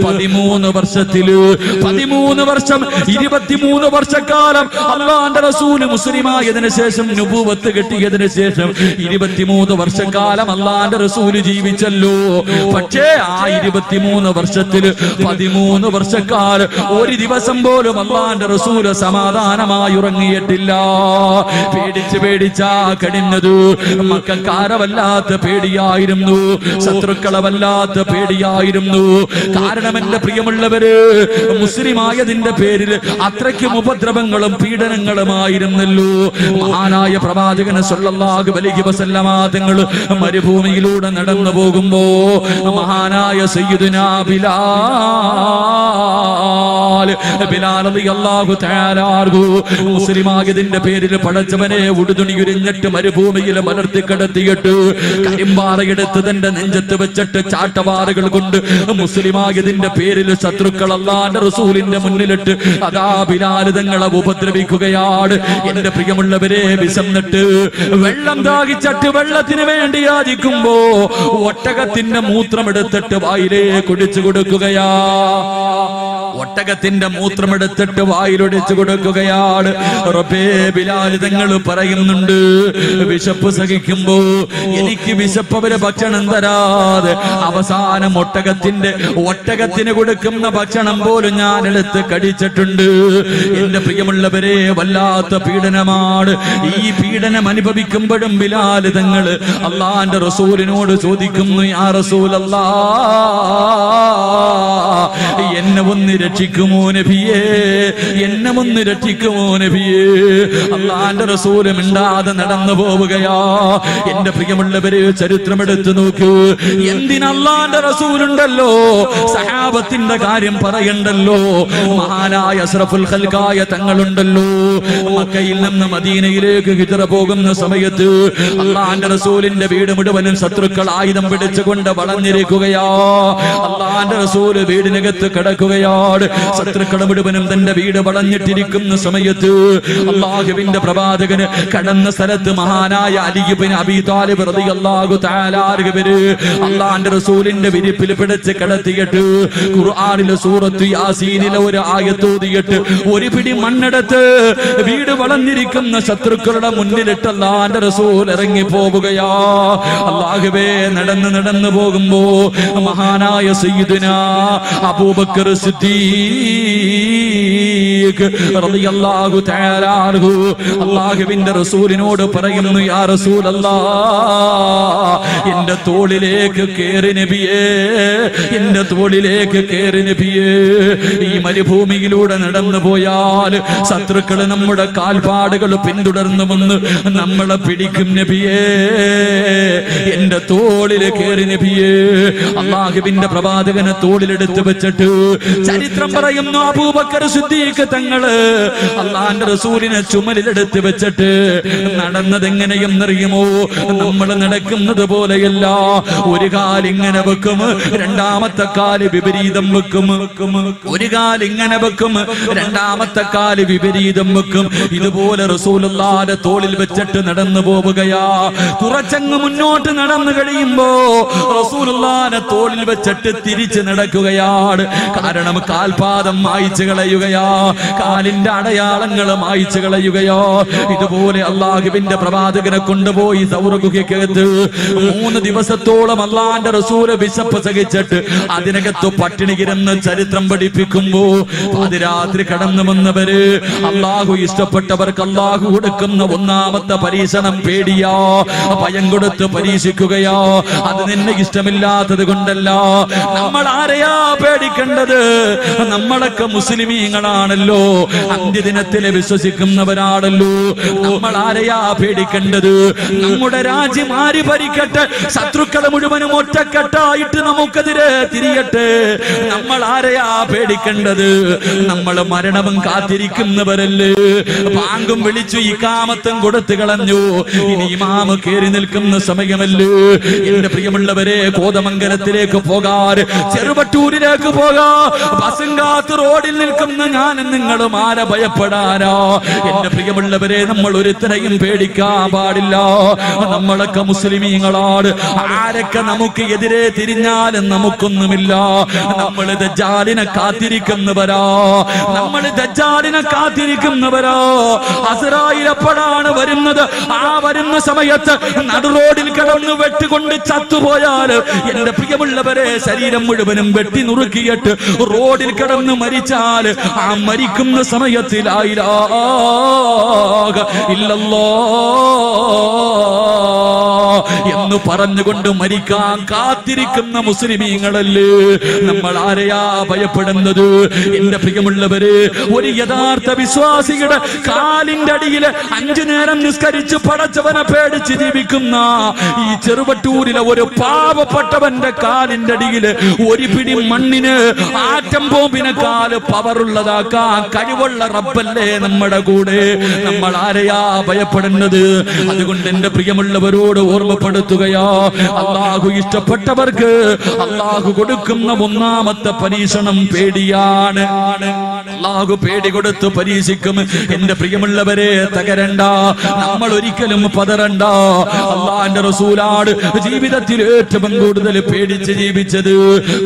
13 വർഷത്തില് 13 വർഷം 23 വർഷക്കാലം അല്ലാഹുവിന്റെ റസൂല് മുസ്ലിമായതിനു ശേഷം, നുബുവത്ത് കിട്ടിയതിനു ശേഷം 23 വർഷക്കാലം അല്ലാഹുവിന്റെ റസൂല് ജീവിച്ചല്ലോ. പക്ഷേ ആ 23 വർഷത്തിൽ 13 വർഷക്കാലം ഒരു ദിവസം പോലും അല്ലാഹുവിന്റെ റസൂൽ സമാധാനമായി ഉറങ്ങിയിട്ടില്ല. പേടിച്ചാ കഴിഞ്ഞത്. മക്കക്കാരെ വല്ലാത്ത പേടിയായിരുന്നു, ശത്രുക്കളെ വല്ലാത്ത പേടിയായിരുന്നു. കാരണം എന്റെ പ്രിയമുള്ളവര്, മുസ്ലിമായതിന്റെ പേരിൽ അത്രയ്ക്കും ഉപദ്രവങ്ങളും പീഡനങ്ങളുമായിരുന്നല്ലോ. മഹാനായ പ്രവാചകൻ സല്ലല്ലാഹു അലൈഹി വസല്ലമ തങ്ങൾ മരുഭൂമിയിലൂടെ നടന്നു പോകുമ്പോ മഹാനായ സയ്യിദുനാ ബിലാൽ റളിയല്ലാഹു തആല അൻഹു മുസ്ലിമായതിന്റെ പേരിൽ പടച്ചവനെ ഉടുതുണി ഉരിഞ്ഞിട്ട് മരുഭൂമിയിൽ മലർത്തി കിടത്തിയിട്ട് കരിമ്പാറയെടുത്ത് തന്റെ നെഞ്ചത്ത് വെച്ചിട്ട് ചാട്ടവാറുകൾ കൊണ്ട് മുസ്ലിമായതിന്റെ പേരിൽ ശത്രുക്കൾ അല്ലാഹുവിന്റെ റസൂലിന്റെ മുന്നിലിട്ട് അതാ ബിലാൽ തങ്ങളെ ഉപദ്രവിക്കുകയാണ്. എന്റെ പ്രിയമുള്ളവരെ, വിശന്നിട്ട് വെള്ളം ദാഹിച്ചിട്ട് വെള്ളത്തിന് വേണ്ടി യാചിക്കുമ്പോ ഒട്ടകത്തിന്റെ മൂത്രമെടുത്തിട്ട് വായിലേക്ക് ഒഴിച്ചു കൊടുക്കുകയാ. ഒട്ടകത്തിന്റെ മൂത്രമെടുത്തിട്ട് വായിലൊടിച്ചു കൊടുക്കുകയാണ്. റബ്ബേ, ബിലാൽ തങ്ങൾ പറയുന്നുണ്ട്, വിശപ്പ് സഹിക്കുമ്പോ എനിക്ക് വിശപ്പവര് ഭക്ഷണം തരാതെ അവസാനം ഒട്ടകത്തിന് കൊടുക്കുന്ന ഭക്ഷണം പോലും ഞാൻ എടുത്ത് കടിച്ചിട്ടുണ്ട്. എന്റെ പ്രിയമുള്ളവരെ, വല്ലാത്ത പീഡനമാണ്. ഈ പീഡനം അനുഭവിക്കുമ്പോഴും ബിലാൽ തങ്ങൾ അല്ലാഹുവിന്റെ റസൂലിനോട് ചോദിക്കുന്നു, യാ റസൂലല്ലാഹ്, എന്നെ ഒന്ന് രക്ഷിക്കുമോ നബിയേ, എന്നെ ഒന്ന് രക്ഷിക്കുമോ നബിയേ. അല്ലാഹുവിന്റെ റസൂൽ മിണ്ടാതെ നടന്നു പോവുകയാ. എന്റെ പ്രിയമുള്ളവരെ, ചരിത്രമെടുത്ത് നോക്കൂ. എന്തിന് അല്ലാഹുവിന്റെ റസൂലുണ്ടല്ലോ, സഹാബത്തിന്റെ കാര്യം പറയണ്ടല്ലോ. മഹാനായ അസ്റഫുൽ ഖൽഖായ തങ്ങളുണ്ടല്ലോ. മക്കയിൽ നിന്ന് മദീനയിലേക്ക് ഹിജ്റ പോകുന്ന സമയത്ത് അല്ലാഹുവിന്റെ റസൂലിന്റെ വീട് മുഴുവനും ശത്രുക്കൾ ആയുധം പിടിച്ചുകൊണ്ട് വളഞ്ഞിരിക്കുകയാ. അല്ലാഹുവിന്റെ റസൂൽ വീടിനകത്ത് കിടക്കുകയാണ്. ശത്രുക്കൾ മുഴുവനും തന്റെ വീട് വളഞ്ഞിട്ടിരിക്കുന്ന സമയത്ത് അല്ലാഹുവിന്റെ പ്രവാചകന് കടന്ന സ്ഥലത്ത് മഹാനായ അലി ഇബ്നു അബീ താലിബ് റളിയല്ലാഹു തആല അൻഹു അല്ലാഹുവിന്റെ റസൂലിന്റെ വിരിപ്പിൽ പിടിച്ച് കിടത്തിയിട്ട് ഖുർആനിലെ സൂറത്ത് യാസീനിലെ ഒരു ആയത്ത് ഓതിയിട്ട് ഒരു പിടി മണ്ണെടുത്ത് വീട് വളഞ്ഞിരിക്കുന്ന ശത്രുക്കളുടെ മുന്നിലിട്ട് അല്ലാഹുവിന്റെ റസൂൽ ഇറങ്ങി പോവുകയാ. അല്ലാഹുവേ, നടന്നു പോകുമ്പോ മഹാനായ സയ്യിദുനാ അബൂബക്കർ സിദ്ദീഖ് റളിയല്ലാഹു തആല അൻഹു അല്ലാഹുവിന്റെ റസൂലിനോട് പറയുന്നു, യാ റസൂലല്ലാഹ്, എന്റെ തോളിലേക്ക് കേറി നബിയേ, എന്റെ തോളിലേക്ക് കേറി നബിയേ. ഈ മരുഭൂമിയിലൂടെ നടന്നു പോയാൽ ശത്രുക്കള് നമ്മുടെ കാൽപാടുകൾ പിന്തുടർന്നു വന്ന് നമ്മളെ പിടിക്കും നബിയേ, എന്റെ തോളിൽ കേറി നബിയേ. അല്ലാഹുവിന്റെ പ്രവാചകനെ തോളിലെടുത്ത് വെച്ചിട്ട് ചരിത്രം പറയുന്നു, അബൂബക്കർ സിദ്ദീഖ് തങ്ങള് അല്ലാഹുവിന്റെ റസൂലിനെ ചുമലിലെടുത്ത് വെച്ചിട്ട് നടന്നത് എങ്ങനെയെന്നറിയുമോ? നമ്മൾ നടക്കുന്നത് പോലെയല്ല. ഒരു കാലിങ്ങനെ വെക്കും, രണ്ടാമത്തെ കാല് വിപരീതം വെക്കും. ഒരു കാലിങ്ങനെ വെക്കും, രണ്ടാമത്തെ കാല് വിപരീതം വെക്കും. ഇതുപോലെ റസൂലുള്ളാഹിന്റെ തോളിൽ വെച്ചിട്ട് നടന്നു പോവുകയാ. കുറച്ചങ്ങ് മുന്നോട്ട് നടന്നു കഴിയുമ്പോ റസൂലുള്ളാഹിന്റെ തോളിൽ വെച്ചിട്ട് തിരിച്ച് നടക്കുകയാണ്. കാരണം കാൽപാദം മായ്ച്ചു കളയുകയാ, കാലിന്റെ അടയാളങ്ങൾ മായ്ച്ചു കളയുകയോ. ഇതുപോലെ അല്ലാഹുവിന്റെ പ്രവാചകനെ കൊണ്ടുപോയി സൗറ ഗുഹയ്ക്കകത്ത് 3 ദിവസത്തോളം അല്ലാഹുവിന്റെ റസൂല് വിശപ്പ് സഹിച്ചിട്ട് അതിനകത്ത് പട്ടിണി കിടന്ന് ചരിത്രം പഠിപ്പിക്കുമ്പോ പാതിരാത്രി കടന്നു വന്നവര് അല്ലാഹു ഇഷ്ടപ്പെട്ടവർക്ക് അല്ലാഹു കൊടുക്കുന്ന ഒന്നാമത്തെ പരീക്ഷണം പേടിയാ, ഭയം കൊടുത്ത് പരീക്ഷിക്കുകയോ. അത് നിന്നെ ഇഷ്ടമില്ലാത്തത് കൊണ്ടല്ല. നമ്മൾ ആരെയാ പേടിക്കേണ്ടത്? നമ്മളൊക്കെ മുസ്ലിമീങ്ങളാണല്ലോ, അന്ത്യദിനത്തിലെ വിശ്വസിക്കുന്നവരാണല്ലോ. നമ്മൾ ആരെയാ പേടിക്കേണ്ടത്? നമ്മുടെ രാജ്യം ആര് ഭരിക്കട്ടെ, ശത്രുക്കളെ മുഴുവനും ഒറ്റക്കെട്ടായിട്ട് നമുക്കെതിരെ തിരിയട്ടെ. നമ്മൾ ആരെയാ പേടിക്കേണ്ടത്? നമ്മൾ മരണവും കാത്തിരിക്കുന്നവരല്ലേ. ബാങ്കും വിളിച്ചു ഇഖാമത്തും കൊടുത്തു കളഞ്ഞു, ഇനി ഇമാമ് കേറി നിൽക്കുന്ന സമയമല്ലേ. എന്റെ പ്രിയമുള്ളവരെ, കോതമംഗലത്തിലേക്ക് പോകാൻ, ചെറുവട്ടൂരിലേക്ക് പോകാ, ബസ് ബസ്സും കാത്ത് റോഡിൽ നിൽക്കുന്ന ഞാനും നിങ്ങളും ആരെ ഭയപ്പെടാനോ? എന്റെ പ്രിയമുള്ളവരെ, നമ്മൾ ഒരുത്തരെയും പേടിക്കാൻ പാടില്ല. നമ്മളൊക്കെ മുസ്ലിമീങ്ങളാണ്. ആരൊക്കെ നമുക്ക് എതിരെ തിരിഞ്ഞാലും നമുക്കൊന്നുമില്ല. നമ്മൾ ദജ്ജാലിനെ കാത്തിരിക്കുന്നവരാ. അസ്റായീൽ എപ്പോഴാണ് വരുന്നത്? ആ വരുന്ന സമയത്ത് നടുറോഡിൽ കിടന്ന് വെട്ടുകൊണ്ട് ചത്തുപോയാൽ എന്റെ പ്രിയമുള്ളവരെ, ശരീരം മുഴുവനും വെട്ടി നുറുക്കിയിട്ട് റോഡിൽ കിടന്ന് മരിച്ചാൽ ആ മരിക്കുന്ന സമയത്ത് ലാ ഇലാഹ ഇല്ലല്ലാഹ് എന്ന് പറഞ്ഞുകൊണ്ട് മരിക്കാൻ കാത്തിരിക്കുന്ന മുസ്ലിമീങ്ങളല്ലേ നമ്മൾ. ആരെയാ ഭയപ്പെടുന്നത്? എന്റെ പ്രിയമുള്ളവര്, ഒരു യഥാർത്ഥ വിശ്വാസിയുടെ കാലിന്റെ അടിയിൽ 5 നേരം നിസ്കരിച്ച് പടച്ചവനെ പേടിച്ച് ജീവിക്കുന്ന ഈ ചെറുവട്ടൂരിലെ ഒരു പാവപ്പെട്ടവന്റെ കാലിന്റെ അടിയിൽ ഒരു പിടി മണ്ണിന് ആറ്റം ബോംബിനെക്കാൾ പവറുള്ളതാക്കാൻ കഴിവുള്ള റബ്ബല്ലേ നമ്മുടെ കൂടെ. നമ്മൾ ആരെയാ ഭയപ്പെടുന്നത്? അതുകൊണ്ട് എന്റെ പ്രിയമുള്ളവരോട് ഓർമ്മപ്പെടുത്തുകയാ, അല്ലാഹു ഇഷ്ടപ്പെട്ടവർക്ക് അല്ലാഹു കൊടുക്കുന്ന ഒന്നാമത്തെ പരീക്ഷണം പേടിയാണ്. അല്ലാഹു പേടി കൊടുത്ത് പരീക്ഷിക്കും. എന്റെ പ്രിയമുള്ളവരെ, തകരണ്ട, നമ്മൾ ഒരിക്കലും പതറണ്ട. അല്ലാഹുവിന്റെ റസൂലാണ് ജീവിതത്തിൽ ഏറ്റവും കൂടുതൽ പേടിച്ച് ജീവിച്ചത്.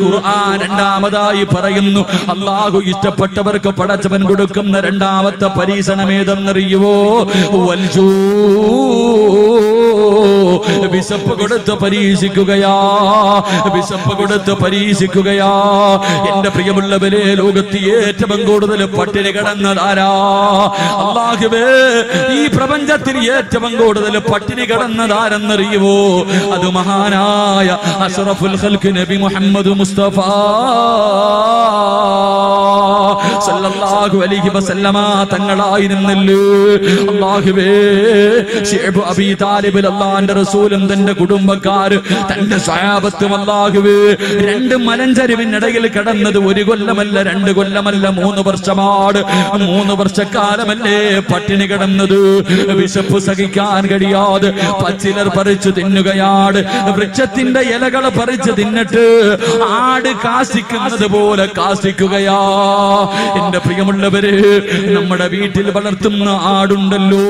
ഖുർആൻ രണ്ടാമതായി പറയുന്നു, അല്ലാഹു ഇഷ്ടപ്പെട്ടവർക്ക് പടച്ചവൻ കൊടുക്കുന്ന രണ്ടാമത്തെ പരീക്ഷണം ഏതെന്നറിയുവോ? വിശപ്പ് കൊടുത്ത് പരീക്ഷിക്കുകയാ. എന്റെ പ്രിയമുള്ളവരെ, ലോകത്ത് ഏറ്റവും കൂടുതൽ പട്ടിണി കിടന്നതാരാ? അല്ലാഹുവേ, ഈ പ്രപഞ്ചത്തിൽ ഏറ്റവും കൂടുതൽ പട്ടിണി കിടന്നതാരെന്നറിയുവോ? അത് മഹാനായ അഷ്റഫുൽ ഖൽഖ് നബി മുഹമ്മദ് മുസ്തഫ സല്ലല്ലാഹു അലൈഹി വസല്ലമ തങ്ങളായിരുന്നല്ലോ. അല്ലാഹുവേ, ശൈബ് അബീ താലിബ് അല്ലാഹുവിന്റെ റസൂലും തന്റെ കുടുംബക്കാർ, തന്റെ സ്വഹാബത്തും അല്ലാഹുവേ 2 മലഞ്ചരിവിനിടയിൽ കിടന്നത് 1 കൊല്ലമല്ല, 2 കൊല്ലമല്ല, 3 വർഷമാണ്. 3 വർഷക്കാലമല്ലേ പട്ടിണി കിടന്നത്. വിശപ്പ് സഹിക്കാൻ കഴിയാതെ പച്ചിലർ പറിച്ചു തിന്നുകയാണ്. വൃക്ഷത്തിന്റെ ഇലകൾ പറിച്ച് തിന്നിട്ട് ആട് കാസിക്കുന്നത് പോലെ കാസിക്കുകയാ. എന്റെ പ്രിയമുള്ളവര്, നമ്മുടെ വീട്ടിൽ വളർത്തുന്ന ആടുണ്ടല്ലോ,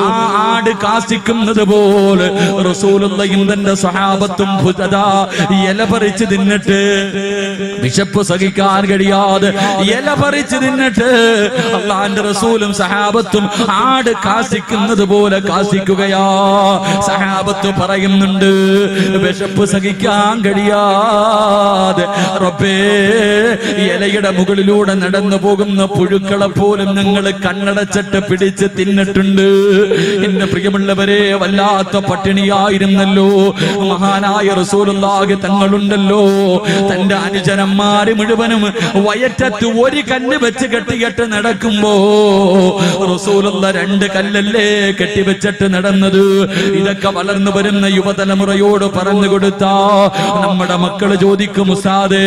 ആ ആട് കാസിക്കുന്നത് പോലെ റസൂലുള്ളാഹിയും തന്റെ സ്വഹാബത്തും ഇല പറിച്ച് തിന്നിട്ട്, വിശപ്പ് സഹിക്കാൻ കഴിയാതെ ഇല പറിച്ച് തിന്നിട്ട് അല്ലാഹുവിന്റെ റസൂലും സഹാബത്തും ആട് കാസിക്കുന്നത് പോലെ കാസിക്കുകയാ. സഹാബത്ത് പറയുന്നുണ്ട്, വിശപ്പ് സഹിക്കാൻ കഴിയാതെ റബ്ബേ, ഇലയുടെ മുകളിലൂടെ നടന്നു പോകുന്ന പുഴുക്കളെ പോലും ഞങ്ങൾ കണ്ണടച്ചിട്ട് പിടിച്ച് തിന്നിട്ടുണ്ട്. എന്റെ പ്രിയമുള്ളവരെ, വല്ലാത്ത പട്ടിണിയായിരുന്നല്ലോ. മഹാനായ റസൂലുള്ളാഹി തങ്ങളുണ്ടല്ലോ, തന്റെ അനുചരന്മാര് മുഴുവനും വയറ്റത്ത് 1 കല്ല് വെച്ച് കെട്ടിയിട്ട് നടക്കുമ്പോ റസൂലുള്ളാഹി 2 കല്ലല്ലേ കെട്ടിവെച്ചിട്ട് നടന്നത്. ഇതൊക്കെ വളർന്നു വരുന്ന യുവതലമുറയോട് പറഞ്ഞു കൊടുത്താ നമ്മുടെ മക്കള് ചോദിക്കും, ഉസ്താദേ,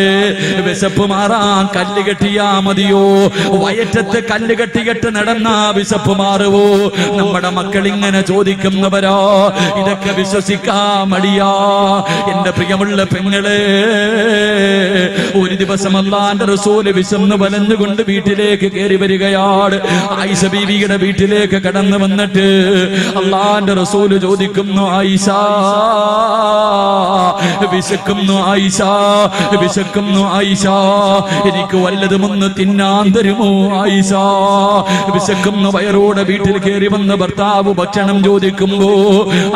വിശപ്പ് മാറാൻ കല്ല് കെട്ടിയാ മതിയോ? വയറ്റത്ത് കല്ല് കെട്ടിയിട്ട് നടന്നാ വിശപ്പ് മാറുവോ? നമ്മുടെ മക്കൾ ഇങ്ങനെ ചോദിക്കുന്നവരോ. ഇതൊക്കെ വിശ്വസിക്കാൻ മടിയാ. എന്റെ പ്രിയമുള്ള പെങ്ങളെ, ഒരു ദിവസം അല്ലാഹുവിന്റെ റസൂല് വിശന്ന് വലഞ്ഞുകൊണ്ട് വീട്ടിലേക്ക് കയറി വരികയാണ്. ആയിഷ ബീവിയുടെ വീട്ടിലേക്ക് കടന്നു വന്നിട്ട് അല്ലാഹുവിന്റെ റസൂല് ചോദിക്കുന്നു, ആയിഷ, വിശക്കുന്നു ആയിഷ, എനിക്ക് വല്ലതും ഒന്ന് തിന്നാൻ തരുമോ ആയിഷ? വിശക്കുന്നു വയറോടെ വീട്ടിൽ കയറി വന്ന ഭർത്താവ് ഭക്ഷണം ചോദിക്കുമ്പോ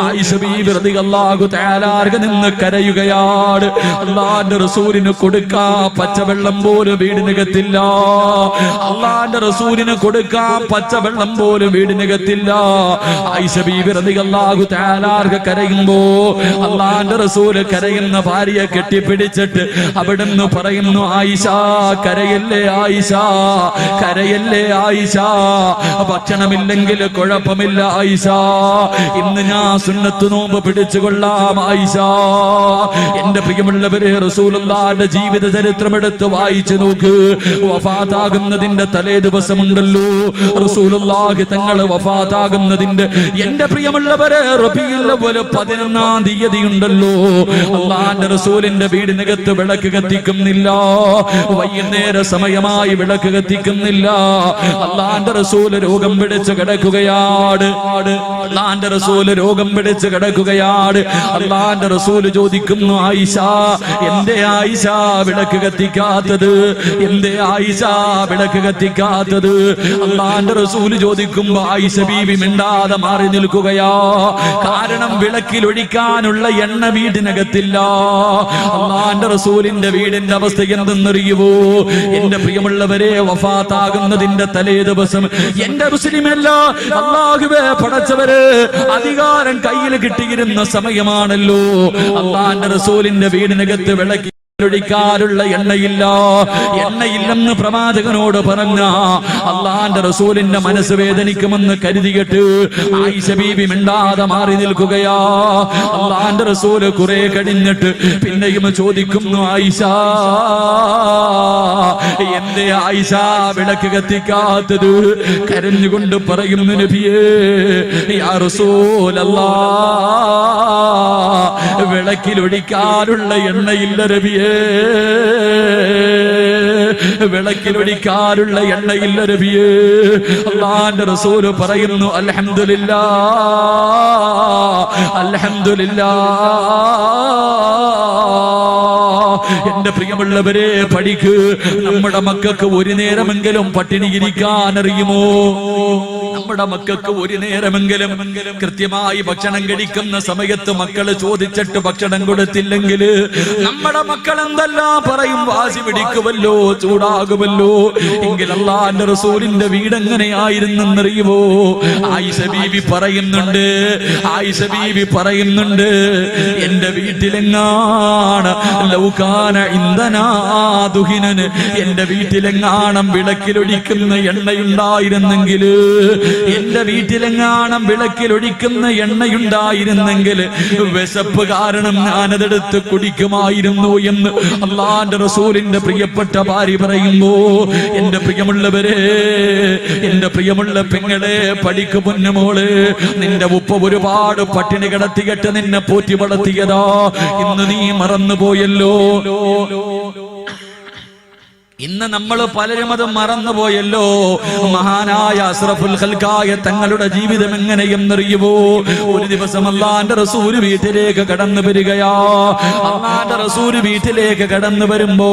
ആയിഷ ബീവി റളിയല്ലാഹു തആല നിന്ന് കരയുകയാണ്. അല്ലാഹുവിന്റെ റസൂലിന് കൊടുക്കാ പച്ചവെള്ളം പോലും വീടിനകത്തില്ല. അല്ലാഹുവിന്റെ റസൂലിന് കൊടുക്കാ പച്ചവെള്ളം പോലും വീടിനകത്തില്ല. ആയിഷ ബീവി റളിയല്ലാഹു തആല കരയുമ്പോ അല്ലാഹുവിന്റെ റസൂല് കരയുന്ന ഭാര്യയെ കെട്ടിപ്പിടിച്ചിട്ട് അവിടുന്ന് പറയുന്നു, ആയിഷ, കരയല്ലേ ആയിഷ, കരയല്ലേ ആയിഷ, ഭക്ഷണമില്ലെങ്കിൽ കുഴപ്പമില്ല ആയിഷ, ഇന്ന് ഞാൻ സുന്നത്ത് നോമ്പ് പിടിച്ചുകൊള്ളാം ആയിഷ. എന്റെ പ്രിയമുള്ളവരെ, റസൂലുള്ളാഹിന്റെ ജീവിത ചരിത്രം എടുത്ത് വായിച്ചു നോക്ക്. വഫാത്താകുന്നതിന്റെ തലേ ദിവസമുണ്ടല്ലോ, റസൂലുള്ളാഹി തങ്ങൾ വഫാത്താകുന്നതിന്റെ, എന്റെ പ്രിയമുള്ളവരെ, റബീഉൽ അവ്വൽ 11-ാം തീയതി ഉണ്ടല്ലോ, അല്ലാഹുവിന്റെ റസൂലിന്റെ വീടിനകത്ത് വിളക്ക് കത്തിക്കുന്നില്ല. വൈകുന്നേര സമയമായി വിളക്ക് കത്തിക്കുന്നില്ല. അല്ലാഹുവിന്റെ റസൂൽ രോഗം പിടിച്ച് കിടക്കുകയാണ്. അല്ലാഹുവിന്റെ റസൂൽ രോഗം പിടിച്ച് കിടക്കുകയാണ്. അല്ലാഹുവിന്റെ റസൂൽ ചോദിക്കുന്നു, ആയിഷ, എന്തേ ആയിഷ വിളക്ക് കത്തിക്കാത്തത്? എന്തേ ആയിഷ വിളക്ക് കത്തിക്കാത്തത്? അല്ലാഹുവിന്റെ റസൂൽ ചോദിക്കുമ്പോ ആയിഷ ബീവി മിണ്ടാതെ മാറി നിൽക്കുകയാ. കാരണം വിളക്കിൽ ഒഴിക്കാനുള്ള എണ്ണ വീടിനകത്തില്ല. അല്ലാഹുവിന്റെ റസൂലിന്റെ വീടിന്റെ അവസ്ഥ എന്തെന്നറിയുവോ? എന്റെ പ്രിയമുള്ളവരെ, വഫാത്താകുന്നതിന്റെ തലേ ദിവസം, എന്റെ മുസ്ലിമല്ല, അല്ലാഹുവേ പടച്ചവരെ, അധികാരം കയ്യിൽ കിട്ടിയിരുന്ന സമയമാണല്ലോ. അല്ലാഹുവിന്റെ റസൂലിന്റെ വീടിനകത്ത് വിളക്കി ഒഴിക്കാനുള്ള എണ്ണയില്ല. എണ്ണയില്ലെന്ന് പ്രവാചകനോട് പറഞ്ഞ അല്ലാഹുവിന്റെ റസൂലിന്റെ മനസ്സ് വേദനിക്കുമെന്ന് കരുതിയിട്ട് ആയിഷ ബീബി മിണ്ടാതെ മാറി നിൽക്കുകയാ. അല്ലാഹുവിന്റെ റസൂൽ കുറെ കഴിഞ്ഞിട്ട് പിന്നെയും ചോദിക്കുന്നു, ആയിഷ, എന്തേ ആയിഷ വിളക്ക് കത്തിക്കാത്തത്? കരഞ്ഞുകൊണ്ട് പറയുന്നു, നബിയേ, യാ റസൂലല്ലാഹ്, വിളക്കിൽ ഒഴിക്കാനുള്ള എണ്ണയില്ല നബിയേ, വിളക്കിലൊഴിക്കാനുള്ള എണ്ണയില്ല നബിയേ. അല്ലാഹുവിന്റെ റസൂൽ പറയുന്നു, അൽഹംദുലില്ലാഹ്, അൽഹംദുലില്ലാഹ്. എന്റെ പ്രിയമുള്ളവരെ, പഠിക്ക്. നമ്മുടെ മക്കൾക്ക് ഒരു നേരമെങ്കിലും പട്ടിണി ഇരിക്കാൻ അറിയുമോ? നമ്മുടെ മക്കൾക്ക് ഒരു നേരമെങ്കിലും കൃത്യമായി ഭക്ഷണം കഴിക്കുന്ന സമയത്ത് മക്കള് ചോദിച്ചിട്ട് ഭക്ഷണം കൊടുത്തില്ലെങ്കിൽ നമ്മുടെ മക്കൾ എന്തെല്ലാം പറയും? വാശി പിടിക്കുമല്ലോ, ചൂടാകുമല്ലോ. എങ്കിൽ അല്ലാഹുവിന്റെ റസൂലിന്റെ വീട് എങ്ങനെയായിരുന്നെന്നറിയുമോ? ആയിഷ ബീവി പറയുന്നുണ്ട്, ആയിഷ ബീവി പറയുന്നുണ്ട്, എന്റെ വീട്ടിലെങ്ങാണ് ലൗകാന ഇന്ധനാ ദുഹിനൻ, എന്റെ വീട്ടിലെങ്ങാണം വിളക്കിലൊഴിക്കുന്ന എണ്ണയുണ്ടായിരുന്നെങ്കിൽ, എന്റെ വീട്ടിലെങ്ങാണം വിളക്കിലൊഴിക്കുന്ന എണ്ണയുണ്ടായിരുന്നെങ്കിൽ വിശപ്പ് കാരണം ഞാനതെടുത്ത് കുടിക്കുമായിരുന്നു എന്ന് അല്ലാഹുവിന്റെ റസൂലിന്റെ പ്രിയപ്പെട്ട ഭാര്യ പറയുമ്പോ, എന്റെ പ്രിയമുള്ളവരെ, എന്റെ പ്രിയമുള്ള പെങ്ങളെ, പഠിക്കു പൊന്നുമോള്. നിന്റെ ഉപ്പ ഒരുപാട് പട്ടിണി കിടത്തിയിട്ട് നിന്നെ പോറ്റി വളർത്തിയതാ. ഇന്ന് നീ മറന്നുപോയല്ലോ. ഇന്ന് നമ്മൾ പലരും അത് മറന്നുപോയല്ലോ. മഹാനായ അസ്റഫുൽ ഖൽഖായ തങ്ങളുടെ ജീവിതം എങ്ങനെയെന്നറിയുമോ? ഒരു ദിവസം അല്ലാഹുവിന്റെ റസൂൽ വീട്ടിലേക്ക് കടന്നു വരികയാ. അല്ലാഹുവിന്റെ റസൂൽ വീട്ടിലേക്ക് കടന്നു വരുമ്പോ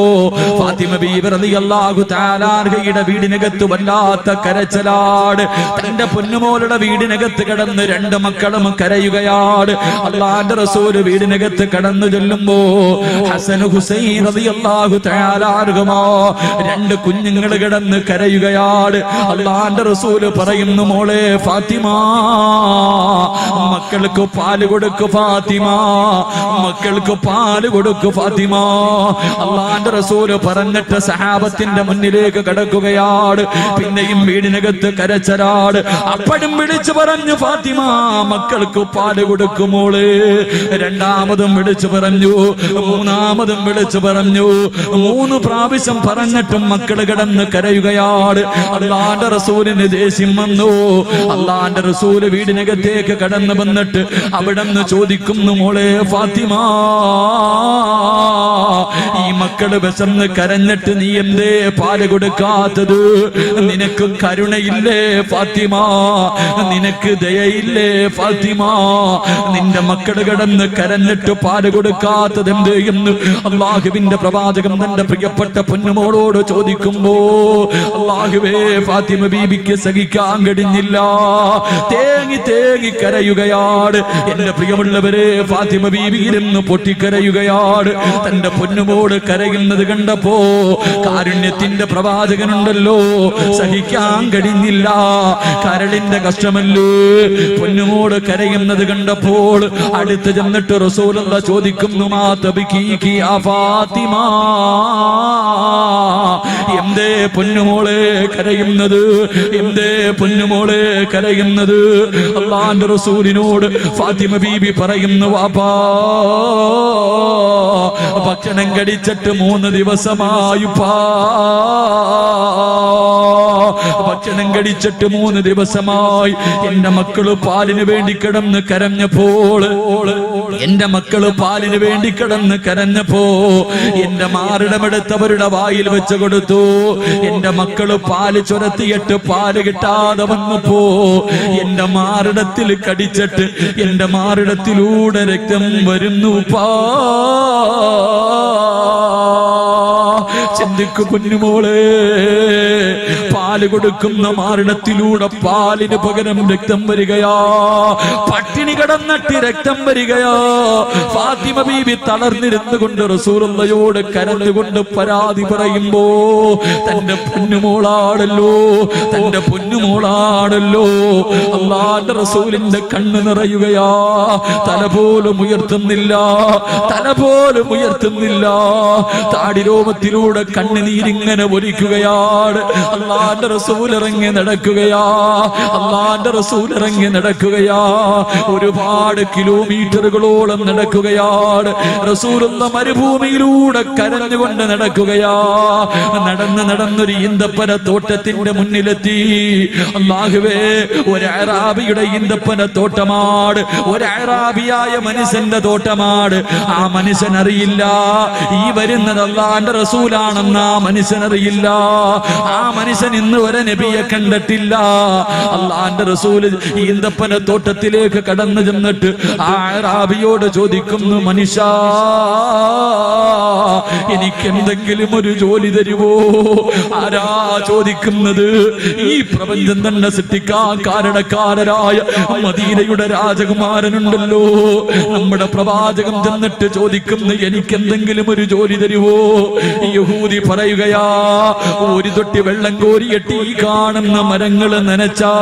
ഫാത്തിമ ബീവി റളിയല്ലാഹു തആല അൻഹയുടെ വീടിനകത്ത് വല്ലാത്ത കരച്ചിലാണ്. തന്റെ പൊന്നുമോളുടെ വീടിനകത്ത് കടന്ന് രണ്ട് മക്കളും കരയുകയാണ്. അല്ലാഹുവിന്റെ റസൂൽ വീടിനകത്ത് കടന്നു ചെല്ലുമ്പോ ഹസൻ ഹുസൈൻ റളിയല്ലാഹു തആല അൻഹുമാ രണ്ട് കുഞ്ഞുങ്ങൾ കിടന്ന് കരയുകയാണ്. അല്ലാഹുവിന്റെ റസൂൽ പറയുന്നു, മോളെ ഫാത്തിമ, മക്കൾക്ക് പാല് കൊടുക്കു ഫാത്തിമ, മക്കൾക്ക് പാല് കൊടുക്കു ഫാത്തിമ. അല്ലാഹുവിന്റെ റസൂൽ പറഞ്ഞിട്ട് സഹാബത്തിന്റെ മുന്നിലേക്ക് കടക്കുകയാണ്. പിന്നെയും വീടിനകത്ത് കരച്ചലാണ്. അപ്പോഴും വിളിച്ചു പറഞ്ഞു, ഫാത്തിമ, മക്കൾക്ക് പാല് കൊടുക്കുമോള്. രണ്ടാമതും വിളിച്ചു പറഞ്ഞു, മൂന്നാമതും വിളിച്ചു പറഞ്ഞു. 3 പ്രാവശ്യം പറഞ്ഞിട്ടും മക്കള് കിടന്ന് കരയുകയാണ്. അല്ലാഹുവിന്റെ റസൂലിന് ദേഷ്യം വന്നു. അല്ലാഹുവിന്റെ റസൂല് വീടിനകത്തേക്ക് കടന്നു വന്നിട്ട് അവിടെന്ന് ചോദിക്കുന്നു, മോളെ ഫാത്തിമ, ഈ മക്കള് വിശന്ന് കരഞ്ഞിട്ട് നീ എന്തേ പാല് കൊടുക്കാത്തത്? നിനക്ക് കരുണയില്ലേ ഫാത്തിമ? നിനക്ക് ദയയില്ലേ ഫാത്തിമ? നിന്റെ മക്കള് കിടന്ന് കരഞ്ഞിട്ട് പാല് കൊടുക്കാത്തത് എന്ത് എന്ന് അല്ലാഹുവിന്റെ പ്രവാചകൻ തന്റെ പ്രിയപ്പെട്ട പൊന്നുമോളോട് ചോദിക്കുമ്പോ അല്ലാഹുവേ, ഫാത്തിമ ബീബിക്ക് സഹിക്കാൻ കഴിഞ്ഞില്ല. തേങ്ങി തേങ്ങി കരയുകയാണ്. എന്റെ പ്രിയമുള്ളവരെ, ഫാത്തിമ ബീബി ഇരുന്ന് പൊട്ടിക്കരയുകയാണ്. തന്റെ പൊന്നുമോട് കരയുന്നത് കണ്ടപ്പോ കാരുണ്യത്തിന്റെ പ്രവാചകനുണ്ടല്ലോ, സഹിക്കാൻ കഴിഞ്ഞില്ല. കരളിന്റെ കഷ്ടമല്ലേ. പൊന്നുമോട് കരയുന്നത് കണ്ടപ്പോൾ അടുത്ത് ചെന്നിട്ട് റസൂലുള്ളാഹി ചോദിക്കുന്നു, മാ തബ്കീകി യാ ഫാത്തിമ, എന്തേ പൊന്നുമോളെ കരയുന്നത്? എന്തേ പൊന്നുമോളെ കരയുന്നത്? അല്ലാഹുവിന്റെ റസൂലിനോട് ഫാത്തിമ ബീബി പറയുന്നു, വാപ്പാ ഭക്ഷണം കഴിച്ചിട്ട് 3 ദിവസമായുപ്പാ. ഭക്ഷണം കഴിച്ചിട്ട് 3 ദിവസമായി. എന്റെ മക്കള് പാലിന് വേണ്ടി കിടന്ന് കരഞ്ഞപ്പോൾ, എന്റെ മക്കള് പാലിന് വേണ്ടി കിടന്ന് കരഞ്ഞപ്പോ എന്റെ മാറിടമെടുത്തവരുടെ വായിൽ വെച്ച് കൊടുത്തു. എന്റെ മക്കള് പാല് ചുരത്തിയിട്ട് പാല് കിട്ടാതെ വന്നപ്പോ എന്റെ മാറിടത്തിൽ കടിച്ചിട്ട് എന്റെ മാറിടത്തിലൂടെ രക്തം വരുന്നു. ചിന്തിക്കു കുഞ്ഞുമോളെ, പാല് കൊടുക്കുന്ന മാറിടത്തിലൂടെ പാലിന് പകരം രക്തം വരികയാ. പട്ടിണി കിടന്നിട്ട് രക്തം വരികയാ. ഫാത്തിമ ബീബി തളർന്നിരുന്നു കൊണ്ട് റസൂലുള്ളാഹിയോട് കരഞ്ഞുകൊണ്ട് പരാതി പറയുമ്പോ, തന്റെ പൊന്നുമോളാണല്ലോ, തന്റെ പൊന്നുമോളാണല്ലോ. അല്ലാഹുവിന്റെ റസൂലിന്റെ കണ്ണ് നിറയുകയാ. തല പോലും ഉയർത്തുന്നില്ല, തല പോലും ഉയർത്തുന്നില്ല. താടിരോമത്തിലൂടെ കണ്ണുനീരിങ്ങനെ ഒലിക്കുകയാണ്. അല്ലാഹുവിന്റെ റസൂൽ ഇറങ്ങി നടക്കുകയാ. അല്ലാഹുവിന്റെ റസൂൽ ഇറങ്ങി നടക്കുകയാ. ഒരുപാട് കിലോമീറ്ററുകളോളം നടക്കുകയാണ്. റസൂലുള്ള മരുഭൂമിയിലൂടെ കരഞ്ഞുകൊണ്ട് നടക്കുകയാ. നടന്നൊരു ഈന്തപ്പന തോട്ടത്തിന്റെ മുന്നിലെത്തി. അല്ലാഹുവേ, ഒരു അറാബിയുടെ ഈന്തപ്പന തോട്ടമാണ്, ഒരു അറാബിയായ മനുഷ്യന്റെ തോട്ടമാണ്. ആ മനുഷ്യൻ അറിയില്ല ഈ വരുന്നത് അല്ലാഹുവിന്റെ റസൂലാണെന്ന്. ആ മനുഷ്യൻ അറിയില്ല. ആ മനുഷ്യൻ ഇന്ന് വരെ നബിയെ കണ്ടിട്ടില്ല. അല്ലാഹുവിന്റെ റസൂൽ ഈന്തപ്പന തോട്ടത്തിലേക്ക് കടന്നു ചെന്നിട്ട് ആ അറാബിയോട് ചോദിക്കുന്നു, മനുഷ്യ, എനിക്ക് എന്തെങ്കിലും ഒരു ജോലി തരുവോ? ആരാ ചോദിക്കുന്നത്? ഈ പ്രപഞ്ചം തന്നെ സൃഷ്ടിക്കാൻ കാരണക്കാരനായ മദീനയുടെ രാജകുമാരനുണ്ടല്ലോ. നമ്മുടെ പ്രവാചകൻ ചെന്നിട്ട് ചോദിക്കുന്നു, എനിക്ക് എന്തെങ്കിലും ഒരു ജോലി തരുവോ? യഹൂദി പറയുകയാ, ഒരു തൊട്ടി വെള്ളം കോരിയിട്ട് ഈ കാണുന്ന മരങ്ങൾ നനച്ചാ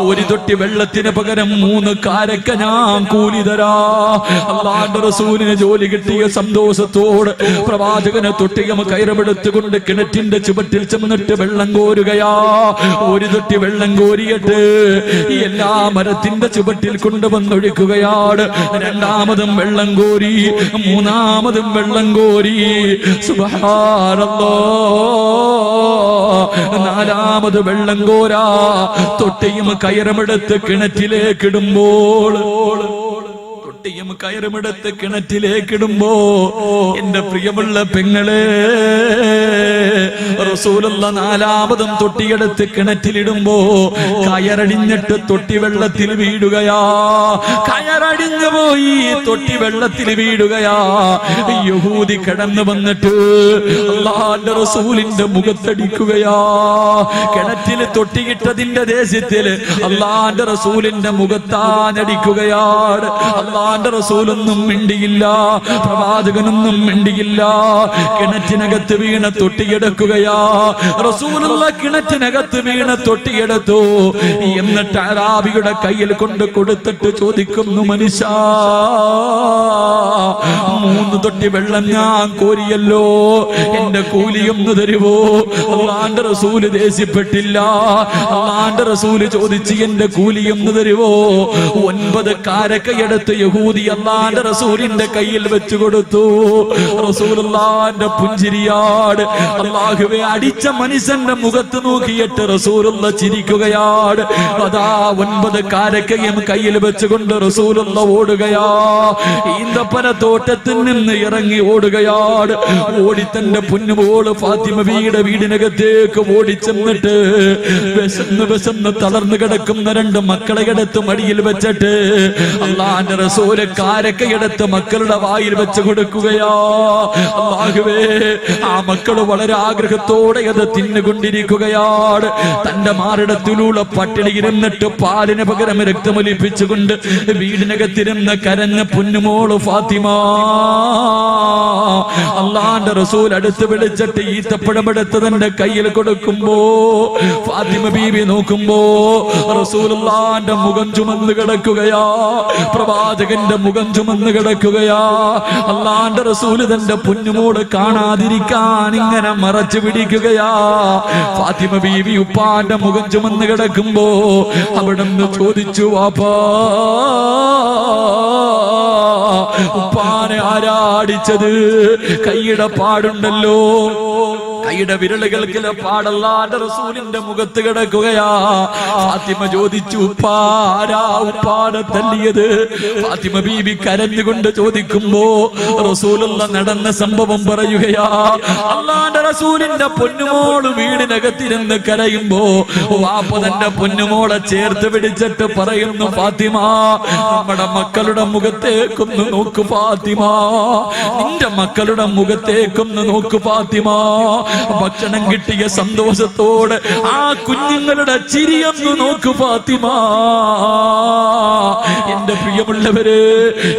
ഒരു തൊട്ടി വെള്ളത്തിന് പകരം 3 കാരക്ക ഞാൻ കൂലി തരാ. അല്ലാഹുവിന്റെ റസൂലിന് ജോലി കിട്ടിയ സന്തോഷത്തോട് പ്രവാചകനെ തൊട്ടിയം കയറമെടുത്തുകൊണ്ട് കിണറ്റിന്റെ ചുവട്ടിൽ ചെന്നിട്ട് വെള്ളം കോരുകയാ. ഒരു തൊട്ടി വെള്ളം കോരിയിട്ട് എല്ലാ മരത്തിന്റെ ചുവട്ടിൽ കൊണ്ടുവന്നൊഴിക്കുകയാണ്. രണ്ടാമതും വെള്ളം കോരി, മൂന്നാമതും വെള്ളം കോരി. സുബ്ഹാനല്ലാഹ്, നാലാമത് വെള്ളം കോരാ. തൊട്ടിയും കയറമെടുത്ത് കിണറ്റിലേക്കിടുമ്പോൾ, തൊട്ടിയും കയറുമെടുത്ത് കിണറ്റിലേക്കിടുമ്പോ, എന്റെ പ്രിയമുള്ള പെങ്ങളെ, റസൂലുള്ള 4ാമതും തൊട്ടിയെടുത്ത് കിണറ്റിലിടുമ്പോ കയറടിഞ്ഞിട്ട് തൊട്ടി വെള്ളത്തിൽ വീഴുകയാ. കയറടിഞ്ഞു പോയി, തൊട്ടി വെള്ളത്തിൽ വീഴുകയാ. യഹൂദി കടന്നു വന്നിട്ട് അല്ലാഹുവിന്റെ റസൂലിന്റെ മുഖത്തടിക്കുകയാ. കിണറ്റില് തൊട്ടിയിട്ടതിന്റെ ദേശത്തില് അല്ലാഹുവിന്റെ റസൂലിന്റെ മുഖത്താനടിക്കുകയാണ്. അല്ലാഹുവിന്റെ റസൂലൊന്നും മിണ്ടിയില്ല, പ്രവാചകനൊന്നും മിണ്ടിയില്ല. കിണറ്റിനകത്ത് വീണ തൊട്ടിയെടുക്കുകയാ. റസൂലുള്ള കിണറ്റിനകത്ത് വീണ തൊട്ടിയെടുത്തു. എന്നിട്ട് അറാബിയുടെ കയ്യിൽ കൊണ്ട് കൊടുത്തിട്ട് ചോദിക്കുന്നു, മനുഷ്യ, 3 തൊട്ടി വെള്ളം ഞാൻ കോരിയല്ലോ, എന്റെ കൂലിയൊന്നു തരുവോ? അല്ലാഹുവിന്റെ റസൂല് ദേഷ്യപ്പെട്ടില്ല. അല്ലാഹുവിന്റെ റസൂല് ചോദിച്ച്, എന്റെ കൂലിയൊന്നു തരുവോ? 9 കാരക്കയെടുത്ത് യഹൂദി അല്ലാഹുവിന്റെ റസൂലിന്റെ കയ്യിൽ വെച്ചു കൊടുത്തു. റസൂലുള്ളാഹിന്റെ പുഞ്ചിരിയാണ്. അല്ലാഹുവേ, അടിച്ച മനുഷ്യന്റെ മുഖത്ത് നോക്കിയിട്ട് റസൂലുള്ള ചിരിക്കുകയാണ്. അതാ 9 കാരക്കയും കയ്യിൽ വെച്ചുകൊണ്ട് റസൂലുള്ള ഓടുകയാ. ഈന്തപ്പന തോട്ടത്തിൽ നിന്ന് ഇറങ്ങി ഓടുകയാണ്. ഓടി തന്റെ പൊന്നുമോള് ഫാത്തിമ ബീവിയുടെ വീടിനകത്തേക്ക് ഓടിച്ചെന്നിട്ട് വിശന്ന് തളർന്നു കിടക്കുന്ന 2 മക്കളെ എടുത്ത് മടിയിൽ വെച്ചിട്ട് അല്ലാഹുവിന്റെ റസൂല് കാരക്കയെടുത്ത് മക്കളുടെ വായിൽ വെച്ച് കൊടുക്കുകയാ. അല്ലാഹുവേ, ആ മക്കള് വളരെ ആഗ്രഹത്തോടെ അത് തിന്നുകൊണ്ടിരിക്കുകയാണ്. തന്റെ മാറിടത്തിലൂടെ പട്ടിണി ഇരുന്നിട്ട് പാലിന് പകരം രക്തമൊലിപ്പിച്ചുകൊണ്ട് വീടിനകത്തിരുന്ന് കരഞ്ഞ പൊന്നുമോള് ഫാത്തിമ. അല്ലാഹുവിന്റെ റസൂൽ അടുത്ത് വിളിച്ചിട്ട് ഈത്തപ്പഴമെടുത്ത് തന്റെ കയ്യിൽ കൊടുക്കുമ്പോ ഫാത്തിമ ബീവി നോക്കുമ്പോ റസൂലുള്ളാഹിന്റെ മുഖം ചുമന്ന് കിടക്കുകയാ. പ്രവാചകൻ പ്രവാചകന്റെ മുഖം ചുമന്ന് കിടക്കുകയാ. അള്ളാന്റെ റസൂല് തന്റെ പൊന്നുമോള് കാണാതിരിക്കാൻ ഇങ്ങനെ മറച്ചു പിടിക്കുകയാ. ഫാത്തിമ ബീവി ഉപ്പാന്റെ മുഖം ചുമന്ന് കിടക്കുമ്പോ അവിടുന്ന് ചോദിച്ചു, വാപ്പാ ഉപ്പാനെ ആരാടിച്ചത്? കൈയുടെ പാടുണ്ടല്ലോ, കൈയുടെ വിരലുകൾക്കിലെ പാടല്ലാന്റെ റസൂലിന്റെ മുഖത്ത് കിടക്കുകയാ. ഫാത്തിമ ചോദിച്ചു, ഉപ്പാരാ ഉപ്പാനെ തല്ലിയത്? ഫാത്തിമ ബീബി കരഞ്ഞുകൊണ്ട് ചോദിക്കുമ്പോ റസൂലുള്ള നടന്ന സംഭവം പറയുകയാ. അള്ളാന്റെ റസൂലിന്റെ പൊന്നുമോള് വീടിനകത്തിരുന്ന് കരയുമ്പോ വാപ്പ തന്റെ പൊന്നുമോളെ ചേർത്ത് പിടിച്ചിട്ട് പറയുന്നു, ഫാത്തിമ നമ്മുടെ മക്കളുടെ മുഖത്തേക്കൊന്ന് നോക്ക് ഫാത്തിമ, നിന്റെ മക്കളുടെ മുഖത്തേക്കൊന്ന് നോക്ക് ഫാത്തിമ. ഭക്ഷണം കിട്ടിയ സന്തോഷത്തോടെ ആ കുഞ്ഞുങ്ങളുടെ ചിരിയൊന്നു നോക്ക് ഫാത്തിമ. എന്റെ പ്രിയമുള്ളവര്,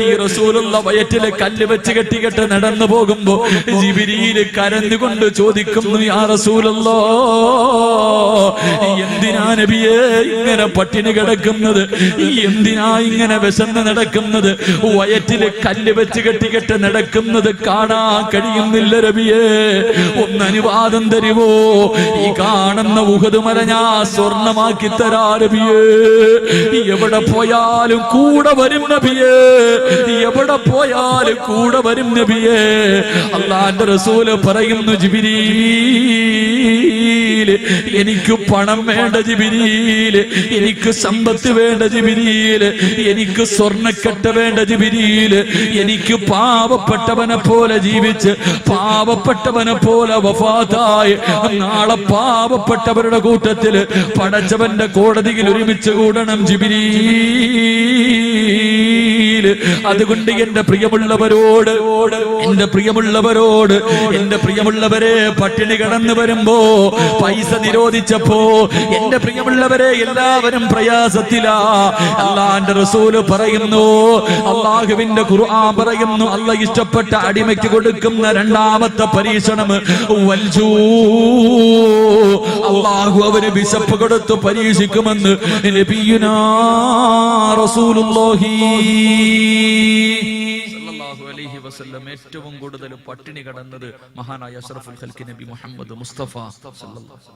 ഈ റസൂലുള്ള വയറ്റിലെ കല്ല് വെച്ച് കെട്ടിക്കെട്ട് നടന്നു പോകുമ്പോ ജിബ്രീൽ കരഞ്ഞുകൊണ്ട് ചോദിക്കുന്നു, യാ റസൂലല്ലാഹ്, എന്തിനാ നബിയേ ഇങ്ങനെ പട്ടിണി കിടക്കുന്നത്? എന്തിനാ ഇങ്ങനെ വിശന്ന് നടക്കുന്നത്? വയറ്റില് കല്ല് വെച്ച് കെട്ടിക്കെട്ട് നടക്കുന്നത് കാണാൻ കഴിയുന്നില്ല നബിയേ, ഒന്ന് അനുവാദം തരുവോ? ഈ കാണുന്ന ഉഹദ് മല ഞാൻ സ്വർണമാക്കി തരാ നബിയേ. എവിടെ പോയാലും കൂടെ വരും നബിയേ, എവിടെ പോയാലും കൂടെ വരും നബിയേ. അല്ലാഹുവിന്റെ റസൂല് പറയുന്നു, ജിബ്രീൽ എനിക്ക് പണം വേണ്ട ജിബ്രീൽ, എനിക്ക് സമ്പത്ത് വേണ്ട ജിബ്രീൽ, എനിക്ക് സ്വർണ്ണക്കെട്ട് വേണ്ട ജിബ്രീൽ, എനിക്ക് പാവപ്പെട്ടവനെ പോലെ ജീവിച്ച് പാവപ്പെട്ടവനെ പോലെ വഫാത്തായി നാളെ പാവപ്പെട്ടവരുടെ കൂട്ടത്തിൽ പടച്ചവന്റെ കോടതിയിൽ ഒരുമിച്ച് കൂടണം ജിബ്രീൽ. അതുകൊണ്ട് എന്റെ പ്രിയമുള്ളവരോട്, എന്റെ പ്രിയമുള്ളവരെ, പട്ടിണി കടന്നു വരുമ്പോ പൈസ നിരോധിച്ചപ്പോ എന്റെ പ്രിയമുള്ളവരെ എല്ലാവരും പ്രയാസത്തിലാ. അല്ലാഹുവിന്റെ റസൂല് പറയുന്നു, അല്ലാഹുവിന്റെ ഖുർആൻ പറയുന്നു, അല്ലാഹ് ഇഷ്ടപ്പെട്ട അടിമയ്ക്ക് കൊടുക്കുന്ന രണ്ടാമത്തെ പരീക്ഷണം വൽജൂ. അല്ലാഹു അവന് വിശപ്പ് കൊടുത്ത് പരീക്ഷിക്കുമെന്ന് നബിയുനാ റസൂലുള്ളാഹി സല്ലല്ലാഹു അലൈഹി വസല്ലം. ഏറ്റവും കൂടുതൽ പട്ടിണി കടന്നത് മഹാനായ അഷ്റഫുൽ ഖൽഖി നബി മുഹമ്മദ് മുസ്തഫ സല്ലല്ലാഹു